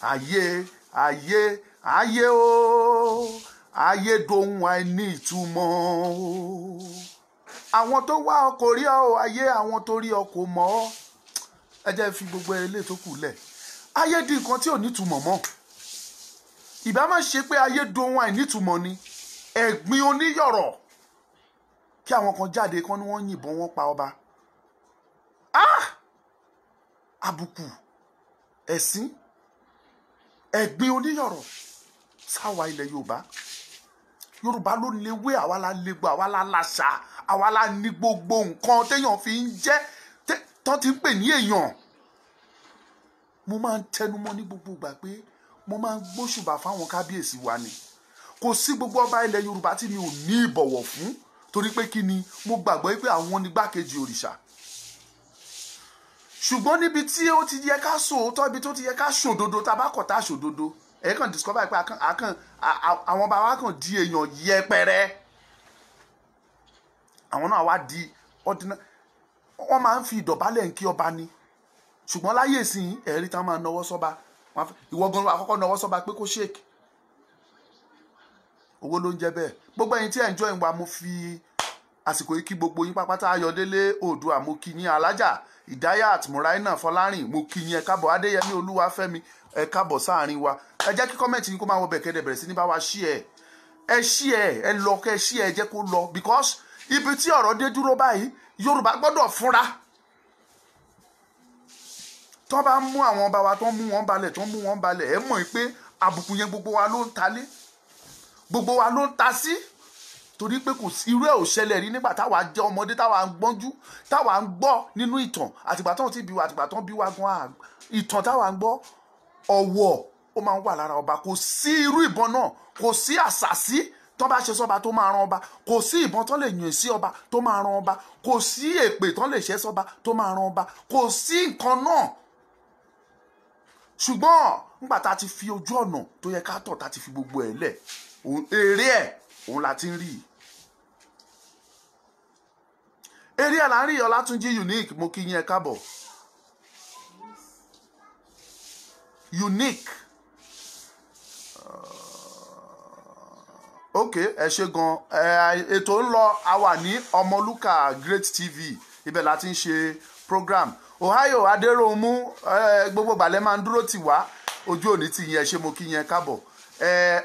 ayé ayé ayé o ayé dohun àìní ìtumọ̀ o. Àwọn tó wá ọ kò rí ọ ayé, àwọn tó rí ọ kò mọ̀ ọ́. Ẹ jẹ́ fi gbogbo ilé tó kù lẹ̀. Ayé di nǹkan tí ò nítumọ̀ mọ́. Ìbá má ṣe pé ayé dohun àìnítumọ̀ ni. Ẹ̀gbin oníyọ̀rọ̀ kí àwọn kan jáde kan ní wọ́n yìnbọn wọ́n pa ọba. Àbùkù ẹ̀sín ẹ̀gbin oníyọ̀rọ̀ sáwa ilẹ̀ Yorùbá. Yorùbá ló léwé, àwa la légbò, àwa la láṣà, àwa la ní gbogbo nǹkan téèyàn fi ń jẹ́ tán ti ń pè ní èèyàn. Mo máa ń tẹnumọ́ ní gbogbo ìgbà pé mo máa ń gbóṣùbà fáwọn kábíyèsí wa ni. Kò sí gbogbo ọba ilẹ̀ Yorùbá tí mi ò ní ìbọ̀wọ̀ fún, torí pé kí ni, mo gbàgbọ́ pé àwọn ni gbákejì òrìṣà. Ṣùgbọ́n níbi tí ó ti yẹ ká sòótọ́, ibi tó ti yẹ ká ṣòdodo, tabakọ̀ tá ṣòdodo, ẹ kàn discover pé àwọn bàbá wa kàn di èèyàn yẹpẹrẹ. Àwọn náà wá di ordinary. Wọ́n máa ń fi ìdọ̀bálẹ̀ ń kí ọba ni. Ṣùgbọ́n láyé ìsìn ẹ̀rí tán máa nọwọ́ sọ́ba. Ìwọ gan àkọ́kọ́ nọwọ́ sọ́ba pé kó shake. Owó ló ń jẹ́ bẹ́ẹ̀. Gbogbo ẹ̀yin tí ẹ̀ ń join wa, mo fi àsìkò yìí kí gbogbo yín pápátá. Ayọ̀délé Oòduà, mo kí yín. Alájà Ìdáyàt Mùráínà Fọlárìn, mo kí yín. Ẹ káàbọ̀. Adéyẹmí Olúwafẹ́mi, ẹ káàbọ̀ sáàrin wa. Ẹ jẹ́ kí kọ́mẹ̀ntì yín kó máa wọ bẹ̀kẹ́dẹ̀ bẹ̀rẹ̀ sí ní bá wa share. Ẹ share, ẹ lọ kẹ́ share, ẹ jẹ́ kó lọ. Because ibi tí ọ̀rọ̀ dé dúró báyìí, Yorùbá gbọ́dọ̀ fúnra. Tó bá mú àwọn ọba wa, tó mú wọn balẹ̀, ẹ mọ̀ pé àbùkù yẹn gbogbo wa ló ń talé. Gbogbo wa ló ń ta sí. Torí pé kò sí irú ẹ̀ ò ṣẹlẹ̀ rí nígbà táwa jẹ́ ọmọdé, táwa ń gbọ́njú, táwa ń gbọ́ nínú ìtàn. Àtìgbà tó ń ti bí wa, àtìgbà tó ń bí wa gan, ìtàn táwa ń gbọ́, ọ̀wọ̀ ó máa ń wà lára ọba. Kò sí irú ìbọn náà, kò sí àṣàsí tó bá ṣe sọ́ba tó máa ran ọba, kò sí ìbọn tó lè yìn sí ọba tó máa ran ọba, kò sí èpè tó lè ṣẹ́ sọ́ba tó máa ran ọba, kò sí nǹkan náà. Ṣùgbọ́n nígbà tá a ti fi ojú ọ̀nà tó yẹ ká tọ̀, tá a ti fi gbogbo ẹ̀ lẹ̀, èrè ẹ̀ òun la ti ń rí. Èrè ẹ̀ là ń rí. Ọlátúnjí Unique, mo kí yín, ẹ káàbọ̀. Unique. Ok, ẹ ṣe gan. Ètò ń lọ, a wà ní Ọmọlúkà Great TV, ibẹ̀ la ti ń ṣe program. Ohio Adéròmú, gbogbo ìgbàlẹ̀ máa ń dúró tì wá, ojú òní ti yẹn, ṣe mo kí yẹn káàbọ̀.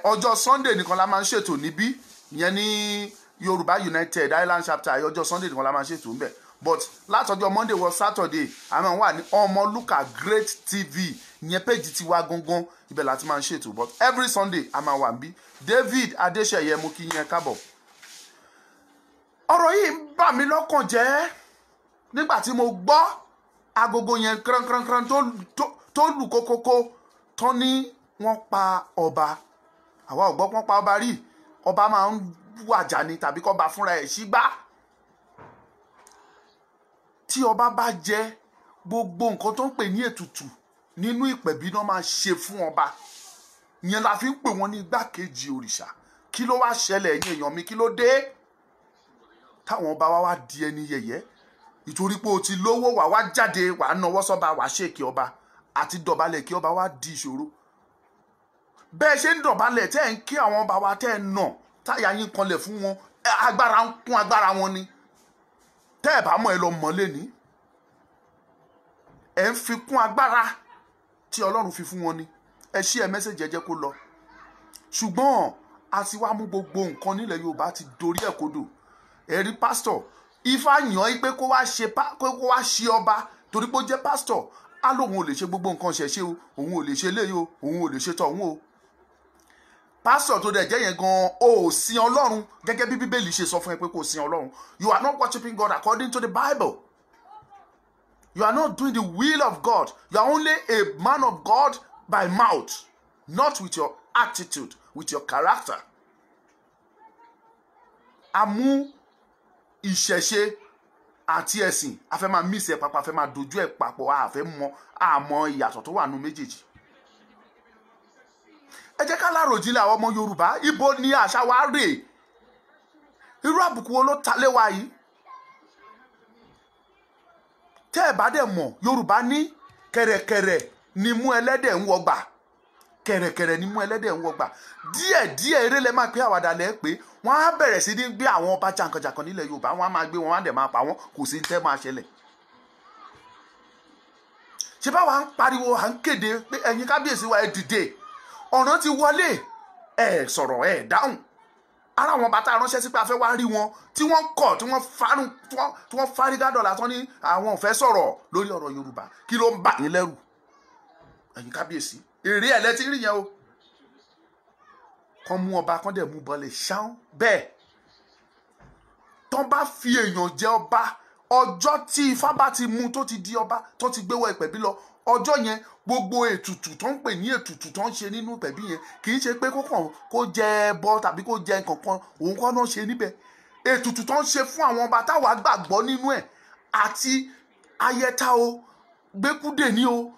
Ọjọ́ Sunday nìkan la máa ń ṣètò níbí, ìyẹn ní Yorùbá United Island chapter. Ọjọ́ Sunday nìkan la máa ń ṣètò ńbẹ̀, but látọjọ́ Monday wọ Saturday a máa wà ní Ọmọlúkà Great TV, ìyẹn page ti wá gangan, ibẹ̀ la ti máa ń ṣètò, but every Sunday a máa wà níbí. David Adéṣeyẹ, mo kí yẹn káàbọ̀. Ọ̀rọ̀ yìí ń bà mí lọ́kàn jẹ́ nígbà tí mo gbọ́ agogo yẹn kran tó lù kókókó tó ní wọ́n pa ọba. Àwa ò gbọ́ pọ́n pa ọba rí. Ọba máa ń wàjà ni, tàbí kó ba fúnra ẹ̀ sígbà. Tí ọba bá jẹ, gbogbo nǹkan tó ń pè ní ètùtù nínú ìpẹ̀bí náà máa ṣe fún ọba. Ìyẹn la fi ń pè wọ́n ní igbákejì òrìṣà. Kí ló wá ṣẹlẹ̀ ẹ̀yin èèyàn mi? Kí ló dé táwọn ọba wa wá di ẹni yẹ̀yẹ́? Ìtorí pé o ti lówó, wà wá jáde, wà náwó sọ́ba, wà ṣèkì ọba, àti dọ̀bálẹ̀ kí ọba wá di ìṣòro. Bẹ́ẹ̀ ṣe ń dọ̀bálẹ̀ tẹ́ ń kí àwọn ọba wa, tẹ́ ń nà, táyà yín kanlẹ̀ fún wọn, agbára ń kún agbára wọn ni. Tẹ́ ẹ̀ bá mọ̀ ẹ lọ mọ̀ lẹ́ni. Ẹ ń fi kún agbára tí Ọlọ́run fi fún wọn ni. Ẹ ṣí ẹ mẹ́sẹ̀jì ẹ jẹ́ kó lọ. Ṣùgbọ́n a ti wá mú gbogbo nǹkan nílẹ̀ Yorùbá ti dorí ẹ̀ kodò. Ẹ rí pásítọ̀, Ifá yàn pé kó wá ṣe ọba torí pé ó jẹ́ pásítọ̀. Á lóun ò lè ṣe gbogbo nǹkan ṣẹ̀ṣẹ̀ o, òun ò lè ṣe léyìí o, òun ò lè ṣe tọ̀hún o. Pásítọ̀ tó dẹ̀ jẹ́ yẹn gan, o ò sin Ọlọ́run gẹ́gẹ́ bí Bíbélì ṣe sọ fún ẹ pé kò sin Ọlọ́run. You are not worshiping God according to the Bible. You are not doing the will of God. You are only a man of God by mouth, not with your attitude, with your character. A mú ìṣẹ̀ṣe àti ẹ̀sìn, a fẹ́ máa mix ẹ̀ papọ̀, a fẹ́ máa dojú ẹ̀ papọ̀, a fẹ́ mọ àmọ́ ìyàtọ̀ tó wà nínú méjèèjì. Ẹ jẹ́ ká láròjinlẹ̀ àwọn ọmọ Yorùbá, ibo ni àṣà wa rè? Irú àbùkù wo ló ta lé wa yìí? Tẹ́ ẹ bá dẹ̀ mọ̀, Yorùbá ní kẹ̀rẹ̀kẹ̀rẹ̀ ni mú ẹlẹ́dẹ̀ ń wọgbà. kẹ̀rẹ̀kẹ̀rẹ̀ ní mú ẹlẹ́dẹ̀ ń wọgbà. Díẹ̀ eré lẹ máa pé àwàdà lẹ pé wọ́n á bẹ̀rẹ̀ sí ní gbé àwọn ọba jàǹkànjàǹkàn nílẹ̀ Yorùbá, wọ́n á máa gbé wọn, wọ́n á dẹ̀ máa pa wọ́n, kò sí tẹ́ máa ṣẹlẹ̀. ṣé báwa ń pariwo à ń kéde pé ẹ̀yin kábíyèsí wa ẹ dìde, ọ̀ràn ti wọlé, ẹ sọ̀rọ̀ ẹ dáhùn. Ara àwọn bàtà ránṣẹ́ sí pé a fẹ́ wá rí wọn tí wọ́n kọ̀ tí wọ́n fárígádọ̀ lásán ní àwọn ò fẹ́ sọ̀rọ̀ lórí ọ̀rọ̀ Yorùbá. Kí ló ń bà yín lẹ́rù ẹ̀yin kábíyèsí? Èrè ẹ̀ lẹ́tí rí yẹn o. Kán mú ọba kán dẹ̀ mú bọ́lẹ̀ ṣáún bẹ́ẹ̀. Tán bá fi èèyàn jẹ ọba, ọjọ́ tí Ifá bá ti mú tó ti di ọba tó ti gbé wọ ìpẹ̀bí lọ, ọjọ́ yẹn gbogbo ètùtù tó ń pè ní ètùtù tó ń ṣe nínú ìpẹ̀bí yẹn kì í ṣe pé kó jẹ ẹbọ tàbí kó jẹ nǹkan kan, òun kọ́ náà ṣe níbẹ̀. Ètùtù tó ń ṣe fún àwọn ọba táwa gbàgbọ́ nínú ẹ̀, àti ayẹta o, gbẹ́kúdè ní o,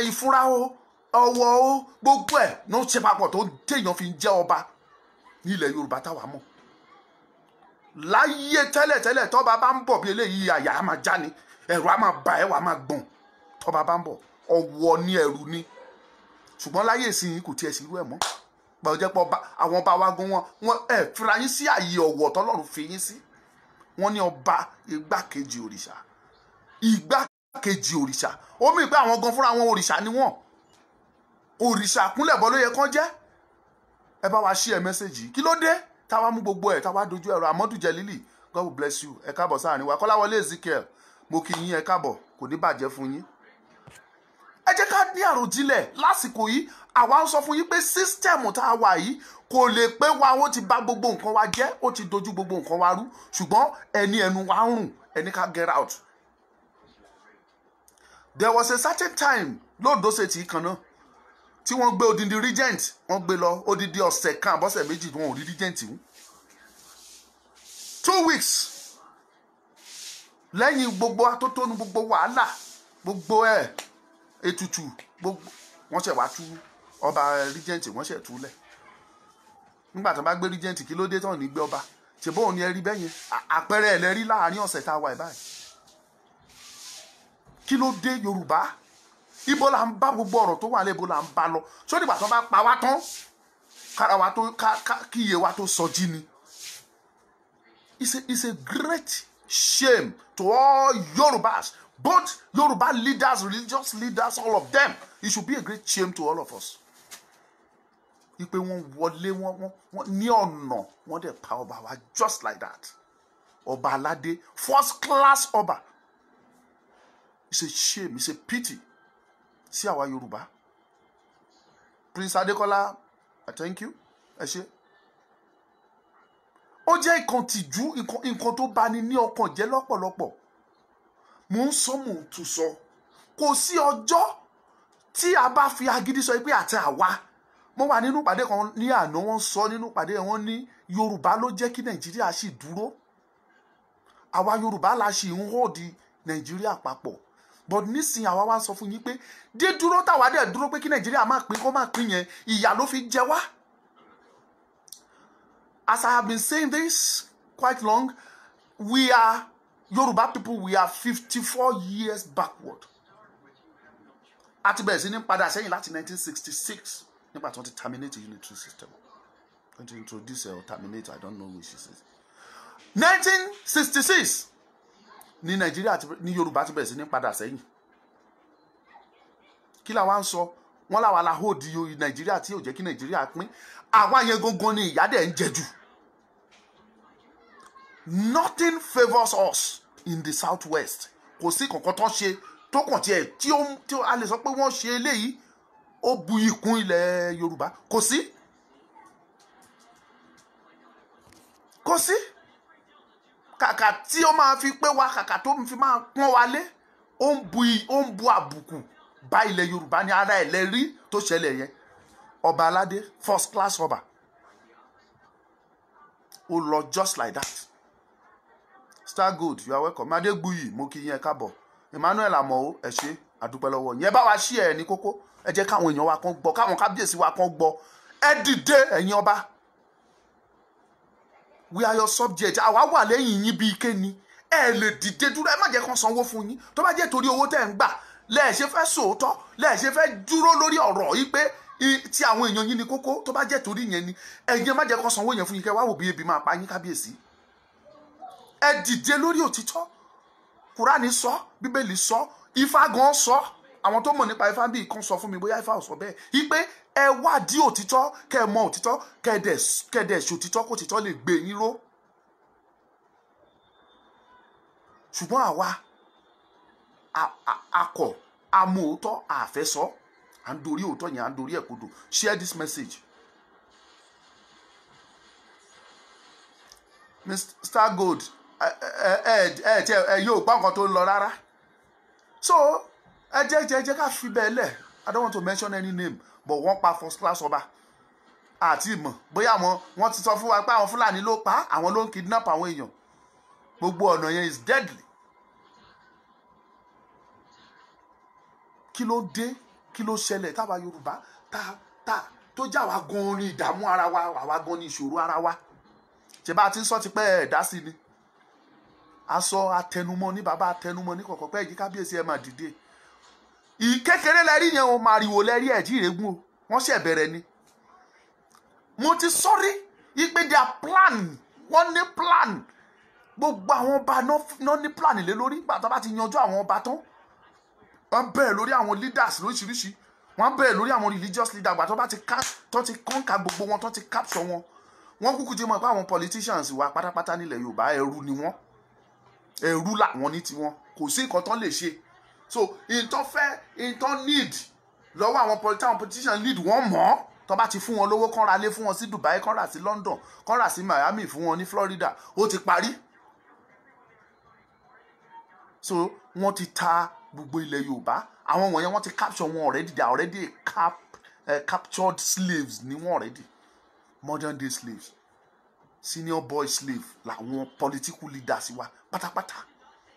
ìfúnra o, ọwọ́ o, gbogbo ẹ̀ ló ṣe papọ̀ tó téèyàn fi ń jẹ́ ọba ní ilẹ̀ Yorùbá táwa mọ̀. Láyé tẹ́lẹ̀tẹ́lẹ̀ tọ́ba bá ń bọ̀ bí eléyìí, àyà á máa já ni, ẹ̀rù á máa bà ẹ́, wà á máa gbọ̀n. Tọ́ba bá ń bọ̀ ọwọ́ ní ẹ̀rù ni. Ṣùgbọ́n láyé ìsìn kò tiẹ̀ sí irú ẹ̀ mọ́. Báwo jẹ́ pé àwọn ọba wa gan wọn fira yín sí àyè ọ̀wọ̀ tọ́lọ́run fi yín sí. Wọ́n ní ọba igbákejì òrìṣà. Igbákejì òrìṣà ó mì pé àwọn gan fúnra wọn òrìṣà ni wọ́n. Òrìṣà kúnlẹ̀bọ ló yẹ kán jẹ́. Ẹ bá wa share mẹ́sẹ̀gì. Kí ló dé táwa mú gbogbo ẹ̀ táwa dojú ẹ̀rọ? Amadu Jelili, God will bless you. Ẹ káàbọ̀ sáàrin wa. Kọ́láwọlé Ezekiel, mo kí yín, ẹ káàbọ̀, kò ní bàjẹ́ fún yín. Ẹ jẹ́ ká ní àròjinlẹ̀ lásìkò yìí. Àwa ń sọ fún yín pé sísítẹ̀mù tá a wà yìí kò lè pé wa, ó ti bà gbogbo nǹkan wa jẹ́, ó ti dojú gbogbo nǹkan wa rú. Ṣùgbọ́n ẹnu wa ń rùn, ẹni ká get out. There was a certain time lóòdó ṣe tí kan náà tí wọ́n gbé odindi regent, wọ́n gbé lọ odidi ọ̀sẹ̀ kan àbọ̀sẹ̀ méjì wọn ò rí regent mú. 2 weeks lẹ́yìn gbogbo atótónu, gbogbo wàhálà, gbogbo ètùtù, gbogbo wọ́n ṣẹ̀ wá tú ọba regent, wọ́n ṣẹ̀ túlẹ̀. Nígbà tó bá gbé regent, kí ló dé tán ní gbé ọba? ṣe bóun ni ẹ rí bẹ́yẹn? Àpẹẹrẹ ẹ̀ lẹ rí láàrin ọ̀sẹ̀ tá a wà báyìí. Kí ló dé Yorùbá? Ibo la ń bá gbogbo ọ̀rọ̀ tó wà lẹ́bọ̀ la ń bá lọ. Ṣó nígbà tó bá pa wá tán kára wa tó kí iye wa tó sọjí ni. It's a great shame to all Yorubas, both Yoruba leaders, religious leaders, all of them. It should be a great shame to all of us. Ipe wọ́n wọlé wọ́n ní ọ̀nà wọ́n dẹ̀ pa ọba wa just like that. Ọba aládé, first class ọba. It's a shame, it's a pity. Sí àwa Yorùbá. Prince Adekola, I thank you. Ẹ ṣé. Ó jẹ́ nǹkan tìjú, nǹkan tó bani ní ọkàn jẹ́ lọ́pọ̀lọpọ̀. Mo ń sọ, mo ń tún sọ. Kò sí ọjọ́ tí a bá fi agídí sọ pé àti àwa. Mo wà nínú ìpàdé kan ní àná, wọ́n sọ nínú ìpàdé wọn ní Yorùbá ló jẹ́ kí Nàìjíríà sì dúró. Àwa Yorùbá la sì ń hòdì Nàìjíríà papọ̀. But nísìnyí àwa wá sọ fún yín pé dé dúró táwa dẹ̀ dúró pé kí Nàìjíríà máa pín kó máa pín yẹn, ìyà ló fi jẹ wá. As I have been saying this quite long, we are Yoruba people, we are 54 years backward. Àti bẹ̀rẹ̀ sí ní padà sẹ́yìn láti 1966 nígbà tí wọ́n ti terminate the unitary system. Going to introduce or terminate, I don't know which is it. 1966 ní Nàìjíríà ní Yorùbá ti bẹ̀rẹ̀ sí ní padà sẹ́yìn. Kí la wá ń sọ? Wọ́n láwa la hold Nàìjíríà tí ò jẹ́ kí Nàìjíríà pín. Àwa yẹn gangan ni ìyà dẹ̀ ń jẹ jù. Nothing favors us in the southwest. Kò sí kankan tó ṣe tó kàn tiẹ̀ tí a lè sọ pé wọ́n ṣe eléyìí ó bu ikùn ilẹ̀ Yorùbá. Kò sí. Kò sí. Kàkà tí ó máa fi pé wá, kàkà tó fi máa pọ́n wa lé, ó ń bu àbùkù bá ilẹ̀ Yorùbá ní ara ẹ̀ lẹ́rí tó ṣẹlẹ̀ yẹn. Ọba aládé, first class ọba. Ó lọ just like that. Star Good, you are welcome. Madegbuyi, mo kí yín, ẹ káàbọ̀. Emmanuel Amao, ẹ ṣé, àdúpẹ́ lọ́wọ́ yín. Ẹ bá wa share ní kókó. Ẹ jẹ́ káwọn èèyàn wa kan gbọ́, káwọn kábíyèsí wa kan gbọ́. Ẹ dìde ẹ̀yin ọba. We are your subject. Àwa wà lẹ́yìn yín bí ike ni. Ẹ lè dìde dúró, ẹ má jẹ́ kán sanwó fún yín. Tó bá jẹ́ torí owó tẹ́ ń gbà, lẹ ṣe fẹ́ sòótọ́, lẹ ṣe fẹ́ dúró lórí ọ̀rọ̀ yìí pé tí àwọn èèyàn yín ní kókó tó bá jẹ́ torí yẹn ni ẹ̀yin má jẹ́ kó sanwó yẹn fún yín kẹ́ wá wò bí ebi máa pa yín kábíyèsí. Ẹ dìde lórí òtítọ́. Kùránì sọ, Bíbélì sọ, Ifá gan sọ. Àwọn tó mọ̀ nípa Ifá bíi kan sọ fún mi bóyá Ifá ò sọ bẹ́ẹ̀. Ipe ẹ wádìí òtítọ́, kẹ́ mọ̀ òtítọ́, kẹ́dẹ̀ ṣòtítọ́ kó òtítọ́ lè gbé yín ró. Ṣùgbọ́n àwa akọ̀ amú òótọ́ àfẹ́sọ́ à ń dorí òótọ́ yẹn à ń dorí ẹ̀ kodò. Share this message. Mr. Gold yóò gbọ́ nǹkan tó ń lọ rárá. So ẹ jẹ́ ká fi bẹ́ẹ̀ lẹ̀. I don't want to mention any name, but wọ́n pa first class ọba àti ìmọ̀ bóyá wọ́n ti sọ fún wa pé àwọn Fúlàní ló pa, àwọn ló ń kidnap àwọn èèyàn. Gbogbo ọ̀nà yẹn is deadly. Kí ló dé? Kí ló ṣẹlẹ̀ táwa Yorùbá tó já wa gan ní ìdààmú ara wa, àwa gan ní ìṣòro ara wa. Ṣé bá ti ń sọ ti pẹ́ ẹ̀dá sí ni? Aṣọ atẹnumọ́ ní bàbá atẹnumọ́ ní kọ̀kọ̀ pẹ́ yìí kábíyèsí ẹ máa dìde. Ìkékeré lẹ́rí yẹn o, màrìwò lẹ́rí ẹ̀jí ìrẹ́gùn o, wọ́n ṣẹ̀ bẹ̀rẹ̀ ni. Mo ti sọ́rí ìpè their plan, wọ́n ní plan. Gbogbo àwọn ọba náà ní plan lé lórí. Gbàtọ́ bá ti yanjú àwọn ọba tán, wọ́n bẹ̀rẹ̀ lórí àwọn leaders lóríṣiríṣi. Wọ́n bẹ̀rẹ̀ lórí àwọn religious leaders. Gbàtọ́ bá ti kọ́ńkà gbogbo wọn, tán ti capture wọn. Wọ́n kúkú ti mọ̀ pé àwọn politicians wa pátápátá nílẹ̀ Yorùbá ẹrú ni wọ́n. Ẹrú làwọn ní tiwọn. Kò sí nǹkan tán lè ṣe. So ìtàn need lọ́wọ́ àwọn politicians need wọ́n mọ̀. Tó bá ti fún wọn lówó, kán ra lé fún wọn sí Dubai, kán rà sí London, kán rà sí Miami fún wọn ní Florida, ó ti parí. So wọ́n ti ta gbogbo ilẹ̀ Yorùbá. Àwọn wọ̀nyẹn wọ́n ti capture wọn already. They are already captured slaves ni wọ́n already. Modern day slaves, senior boy slave làwọn political leaders wa pátápátá,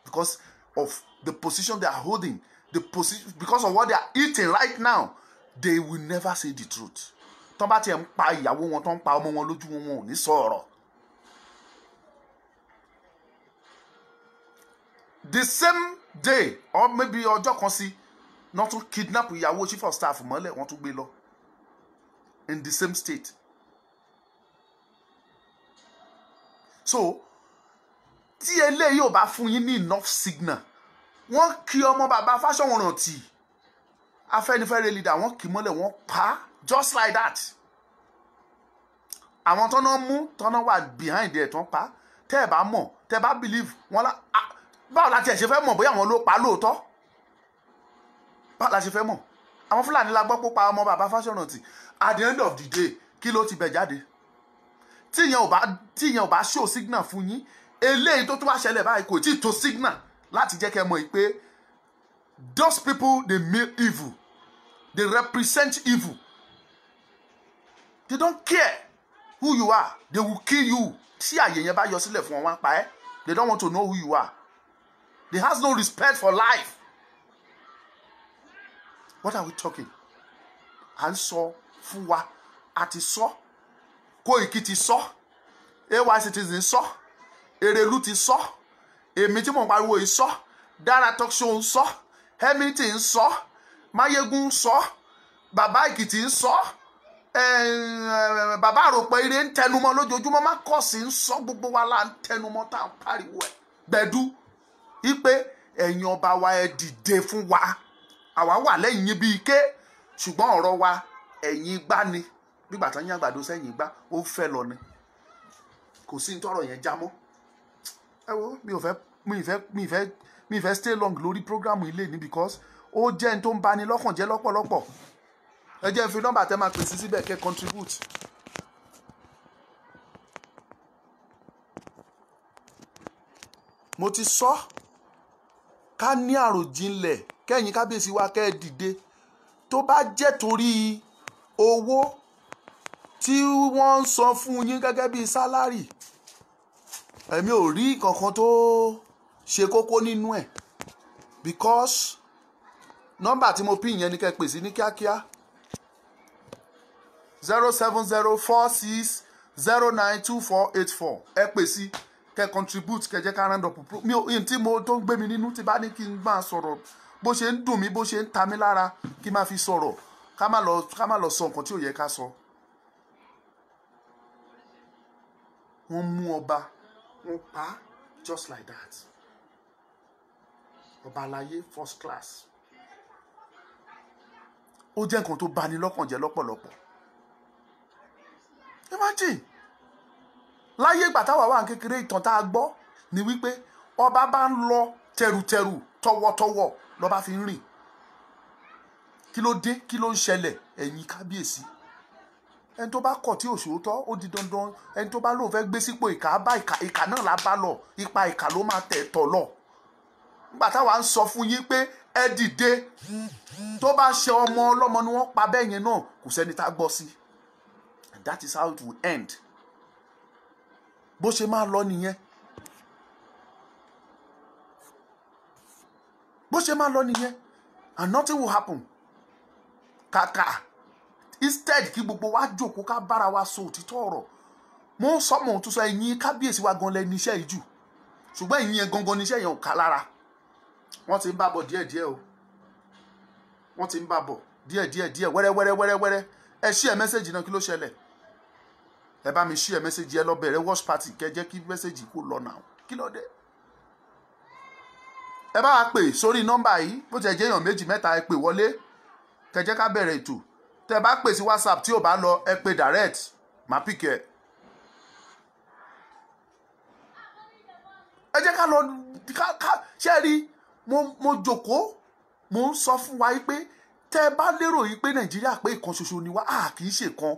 because of the position they are holding, because of what they are eating right now. They will never say the truth. Tó bá tiẹ̀ ń pa ìyàwó wọn, tó ń pa ọmọ wọn lójú wọn ò ní sọ̀rọ̀. The same day or maybe ọjọ́ kan sí, not to kidnap ìyàwó chief of staff mọ́lẹ̀, wọ́n tún gbé lọ in the same state. So tí eléyìí ò bá fún yín ní enough signal, wọ́n kì ọmọ bàbá Fáṣọ̀wọ̀n tí Afẹ́nifẹ́re leader, wọ́n kì mọ́lẹ̀, wọ́n pa just like that. Àwọn tọ́nà mú tọ́nà wà behind ẹ̀ tán pa. Tẹ́ ẹ bá mọ̀, tẹ́ ẹ bá believe wọ́n lá báwo la tiẹ̀ ṣe fẹ́ mọ̀ bóyá àwọn ló pa lóòótọ́? Báwo la ṣe fẹ́ mọ̀? Àwọn Fúlàní la gbọ́ pé pa ọmọ bàbá Fáṣọ̀wọ̀n tí. At the end of the day, kí ló ti bẹ̀ jáde? Tíyẹn ò bá show signal fún yín, eléyìí tó tún wá ṣẹlẹ̀ báyìí kò tí ì tó signal láti jẹ́ kẹ́ mọ̀ pé those people they mean evil, they represent evil. They don't care who you are, they will kill you. Tí àyè yẹn bá yọ sílẹ̀ fún wọn pa ẹ́, they don't want to know who you are. They has no respect for life. What are we talking? À ń sọ fún wa, àti sọ, Koiki ti sọ, AY Citizen sọ, Erelu ti sọ, èmi tí mo ń pariwo yìí sọ, Dara Talk Show ń sọ, Hamilton ń sọ, Mayegun ń sọ, Bàbá Èkìtì ń sọ, Bàbá Àròpọ̀ Ire ń tẹnumọ́ lójoojúmọ́, Mákọ́sì ń sọ, gbogbo wa la ń tẹnumọ́ tá à ń pariwo ẹ̀. Gbẹ̀du ipe ẹ̀yin ọba wa ẹ dìde fún wa, àwa wà lẹ́yìn yín bí ike, ṣùgbọ́n ọ̀rọ̀ wa ẹ̀yin gbá ni, nígbà tán yín àgbàdo sẹ́yìn gbá, ó fẹ́ lọ ni, kò sí tọ́rọ̀ yẹn já mọ́. Ẹ wo mi ì fẹ́ stay long lórí programu ilé ni, because ó jẹ́ n tó ń bani lọ́kàn jẹ́ lọ́pọ̀lọpọ̀. Ẹ jẹ́ fi nọ́mbà tẹ́ máa pèsè síbẹ̀ kẹ́ contribute. Mo ti sọ ká ní àròjinlẹ̀, kẹ́yìn kábíyèsí wa kẹ́ ẹ dìde. Tó bá jẹ́ torí owó tí wọ́n ń san fún yín gẹ́gẹ́ bí sálárì, èmi ò rí kankan tó ṣe kókó nínú ẹ̀, because nọ́mbà tí mo pín yẹn ni kẹ́ pè sí ní kíákíá 07046092484. ẹ pè sí kẹ́ contribute, kẹ́ jẹ́ ká round up mi ò tí mo tó ń gbé mi nínú tí bá ní kí n máa sọ̀rọ̀ bó ṣe ń dùn mí, bó ṣe ń ta mí lára kí n máa fi sọ̀rọ̀. ká má lọ sọ nǹkan tí ò yẹ ká sọ. Wọ́n mú ọba, wọ́n pa just like that. Ọba aláyé first class. Ó jẹ́ nǹkan tó bani lọ́kàn jẹ́ lọ́pọ̀lọpọ̀. Imagine láyé ìgbà táwa wà kékeré, ìtàn tá a gbọ́ ni wípé ọba bá ń lọ tẹrùtẹrù tọwọ́tọwọ́ lọ́ba fi ń rìn. Kí ló dé? Kí ló ń ṣẹlẹ̀? Ẹ̀yin kábíyèsí, ẹni tó bá kọ̀ tí òṣòótọ́ ó di dandan, ẹni tó bá lóun fẹ́ gbé sípò ìkà bá ìkà náà la bá lọ, ipa ìkà ló máa tẹ̀ tọ̀ lọ. Nígbà táwa ń sọ fún yín pé ẹ dìde, tó bá ṣe ọmọ ọlọ́mọ ni wọ́n pa bẹ́ẹ̀ yẹn náà, kò sẹ́ni tá gbọ́ sí. And that is how it will end. Bó ṣe máa lọ nìyẹn. Bó ṣe máa lọ nìyẹn. And nothing will happen. Kàkà instead kí gbogbo wa jókòó ká bára wa sọ òtítọ́ ọ̀rọ̀. Mo ń sọ mọ̀ tó sọ ẹ̀yin kábíyèsí wa gan lẹ́ni iṣẹ́ yìí jù. Ṣùgbọ́n ẹ̀yin yẹn gangan ni iṣẹ́ yẹn ò ká lára. Wọ́n ti ń bá bọ̀ díẹ̀díẹ̀ o. Wọ́n ti ń bá bọ̀ díẹ̀díẹ̀ wẹ́rẹ́wẹ́rẹ́. Ẹ share message náà, kí ló ṣẹlẹ̀? Ẹ bá mi share message, ẹ lọ bẹ̀rẹ̀ watch party kẹ́ jẹ́ kí message kó lọ náà. Kí ló dé? Ẹ bá wa pè sórí nọ́mbà yìí, bó ti jẹ́ èèyàn 2 3 ẹ pè wọlé. Kẹ́ jẹ́ ká bẹ̀rẹ̀ ètò. Tẹ́ bá pè sí WhatsApp tí ò bá lọ, ẹ pè direct, má pick ẹ. Ẹ jẹ́ ká lọ ṣé rí mo jókòó, mo ń sọ fún wa pé tẹ́ bá lérò yìí pé Nàìjíríà pé ìkan ṣoṣo ni wá, kì í ṣe kan.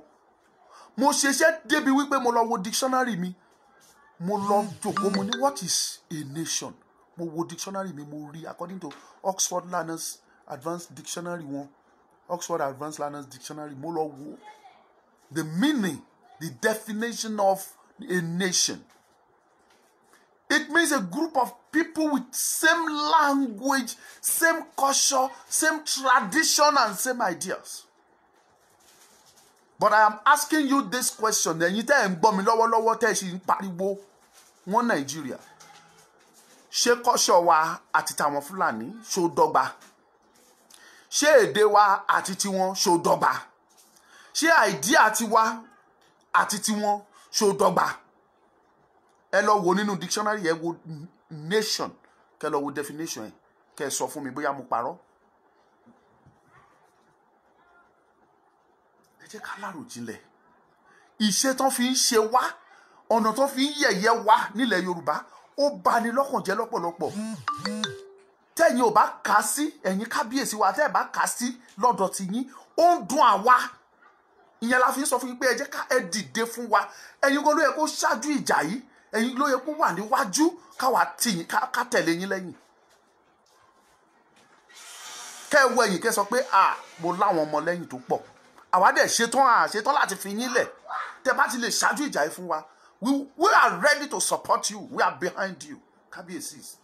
Mo ṣeṣẹ́ débi wípé mo lọ wo dictionary mi. Mo lọ jókòó, mo ní what is a nation? Mo wo dictionary mi, mo rí according to Oxford Learners Advanced Dictionary wọn. Oxford Advanced Learners Dictionary, mo lọ wo the meaning, the definition of a nation. It means a group of people with same language, same culture, same tradition, and same ideas. But I am asking you this question. Ẹ̀yin tẹ́ ẹ̀ ń gbọ́ mi lọ́wọ́lọ́wọ́ tẹ́ ẹ̀ sì ń pariwo wọn Nàìjíríà. Ṣé culture wa àti tàwọn Fúlàní ṣó dọ́gba? Ṣé èdè wa àti tiwọn ṣó dọ́gba? Ṣé idea tiwa àti tiwọn ṣó dọ́gba? Ẹ lọ wo nínú dictionary, ẹ wo nation, kẹ́ lọ wo definition ẹ, kẹ́ sọ fún mi bóyá mo parọ́. Ẹ jẹ́ ká lárò jinlẹ̀. Ìṣe tán fi ń ṣe wá, ọ̀nà tán fi ń yẹ̀yẹ́ wá nílẹ̀ Yorùbá, ó bani lọ́kàn jẹ́ lọ́pọ̀lọpọ̀. Tẹ́yin ò bá kà sí, ẹ̀yin kábíyèsí wa tẹ́ ẹ bá kà sí lọ́dọ̀ ti yín, ó ń dùn àwa. Ìyẹn la fi ń sọ fún yín pé ẹ jẹ́ ká ẹ dìde fún wa. Ẹ̀yin kò ló yẹ kó ṣáájú ìjà yìí. Ẹ̀yin ló yẹ kó wà níwájú, káwa tì yín, ká tẹ̀lé yín lẹ́yìn. Kẹ́ ẹ wo ẹ̀yìn kẹ́ sọ pé mo láwọn ọmọ lẹ́yìn tó pọ̀. Àwa dẹ̀ ṣetán láti fi yín lẹ̀. Tẹ́ bá ti lè ṣáájú ìjà yìí fún wa. We are ready to support you. We are behind you. Kábíyèsí.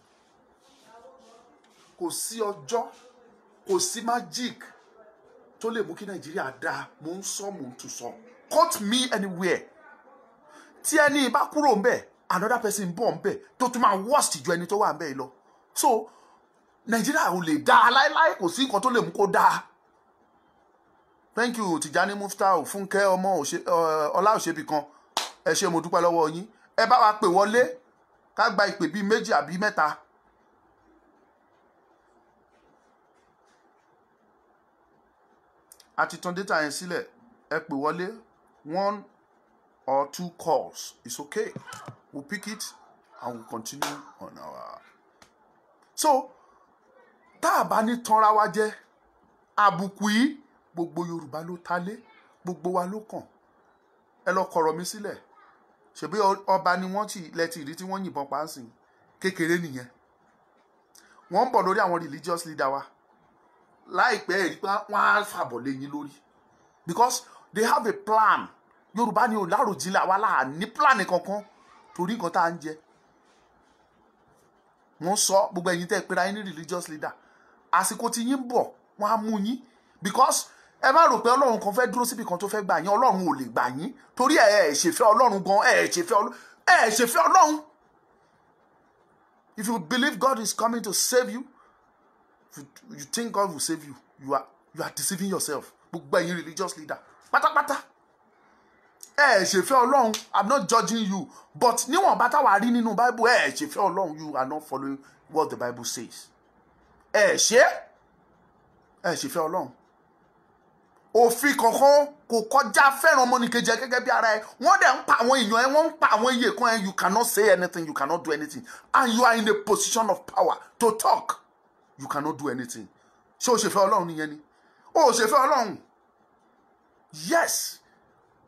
Kò sí ọjọ́, kò sí magic tó lè mú kí Nàìjíríà dáa. Mo ń sọ, mo ń tún sọ. Quote me anywhere. Tí ẹni bá kúrò ńbẹ̀, another person bọ̀ ńbẹ̀ tó tún máa worst ju ẹni tó wà ńbẹ̀ lọ. So Nàìjíríà ò lè dáa láíláí, kò sí nǹkan tó lè mú kó dáa. Thank you Tijani Muftau, Fúnkẹ́ ọmọ Ọlá Òṣèbìkan. Ẹ ṣé mo dúpẹ́ lọ́wọ́ yín. Ẹ bá wa pè wọlé ká gba ìpè bíi 2 àbí 3. Àti tan data yẹn sílẹ̀, ẹ pè wọlé 1 or 2 calls. It's okay. We'll pick it and we'll continue on our. So, tá a bá ní tanra wa jẹ, àbùkù yìí gbogbo Yorùbá ló talé, gbogbo wa ló kàn. Ẹ lọ kọ̀rọ̀ mi sílẹ̀. Ṣebí ọba ni wọ́n ti lẹ́tì rí tí wọ́n yìnbọn pa sí kékeré nìyẹn. Wọ́n ń bọ̀ lórí àwọn religious leader wa. Láìpẹ́ ẹ̀rí pé wọ́n á fàbọ̀ lé yín lórí. Because they have a plan. Yorùbá ni ò láròjinlẹ̀, àwa là ní plan kankan torí nǹkan tá à ń jẹ. Wọ́n sọ gbogbo ẹ̀yin tẹ́ pera yín ní religious leader. Àsìkò tí yín bọ̀, wọ́n á mú yín. Because ẹ má rò pé Ọlọ́run kan fẹ́ dúró síbi kan tó fẹ́ gbà yín. Ọlọ́run ò lè gbà yín torí ẹ ṣèfẹ́ Ọlọ́run gan, ẹ ṣèfẹ́ Ọlọ́run. If you believe God is coming to save you, if you think God will save you, you are deceiving yourself. Gbogbo ẹ̀yin religious leader pátápátá ẹ ṣèfẹ́ Ọlọ́run. I'm not judging you, but níwọ̀n bá táwa rí nínú Bible ẹ ṣèfẹ́ Ọlọ́run. You are not following what the Bible says. ẹ ṣèfẹ́ Ọlọ́run. Òfin kankan kò kọjá fẹ́ràn ọmọnìkejì ẹ gẹ́gẹ́ bí ara ẹ. Wọ́n dẹ̀ ń pa àwọn èèyàn ẹ, wọ́n ń pa àwọn iye kan ẹ. You cannot say anything, you cannot do anything, and you are in a position of power to talk. You cannot do anything. Ṣé o ṣèfẹ́ Ọlọ́run nìyẹn ni? O ṣèfẹ́ Ọlọ́run. Yes.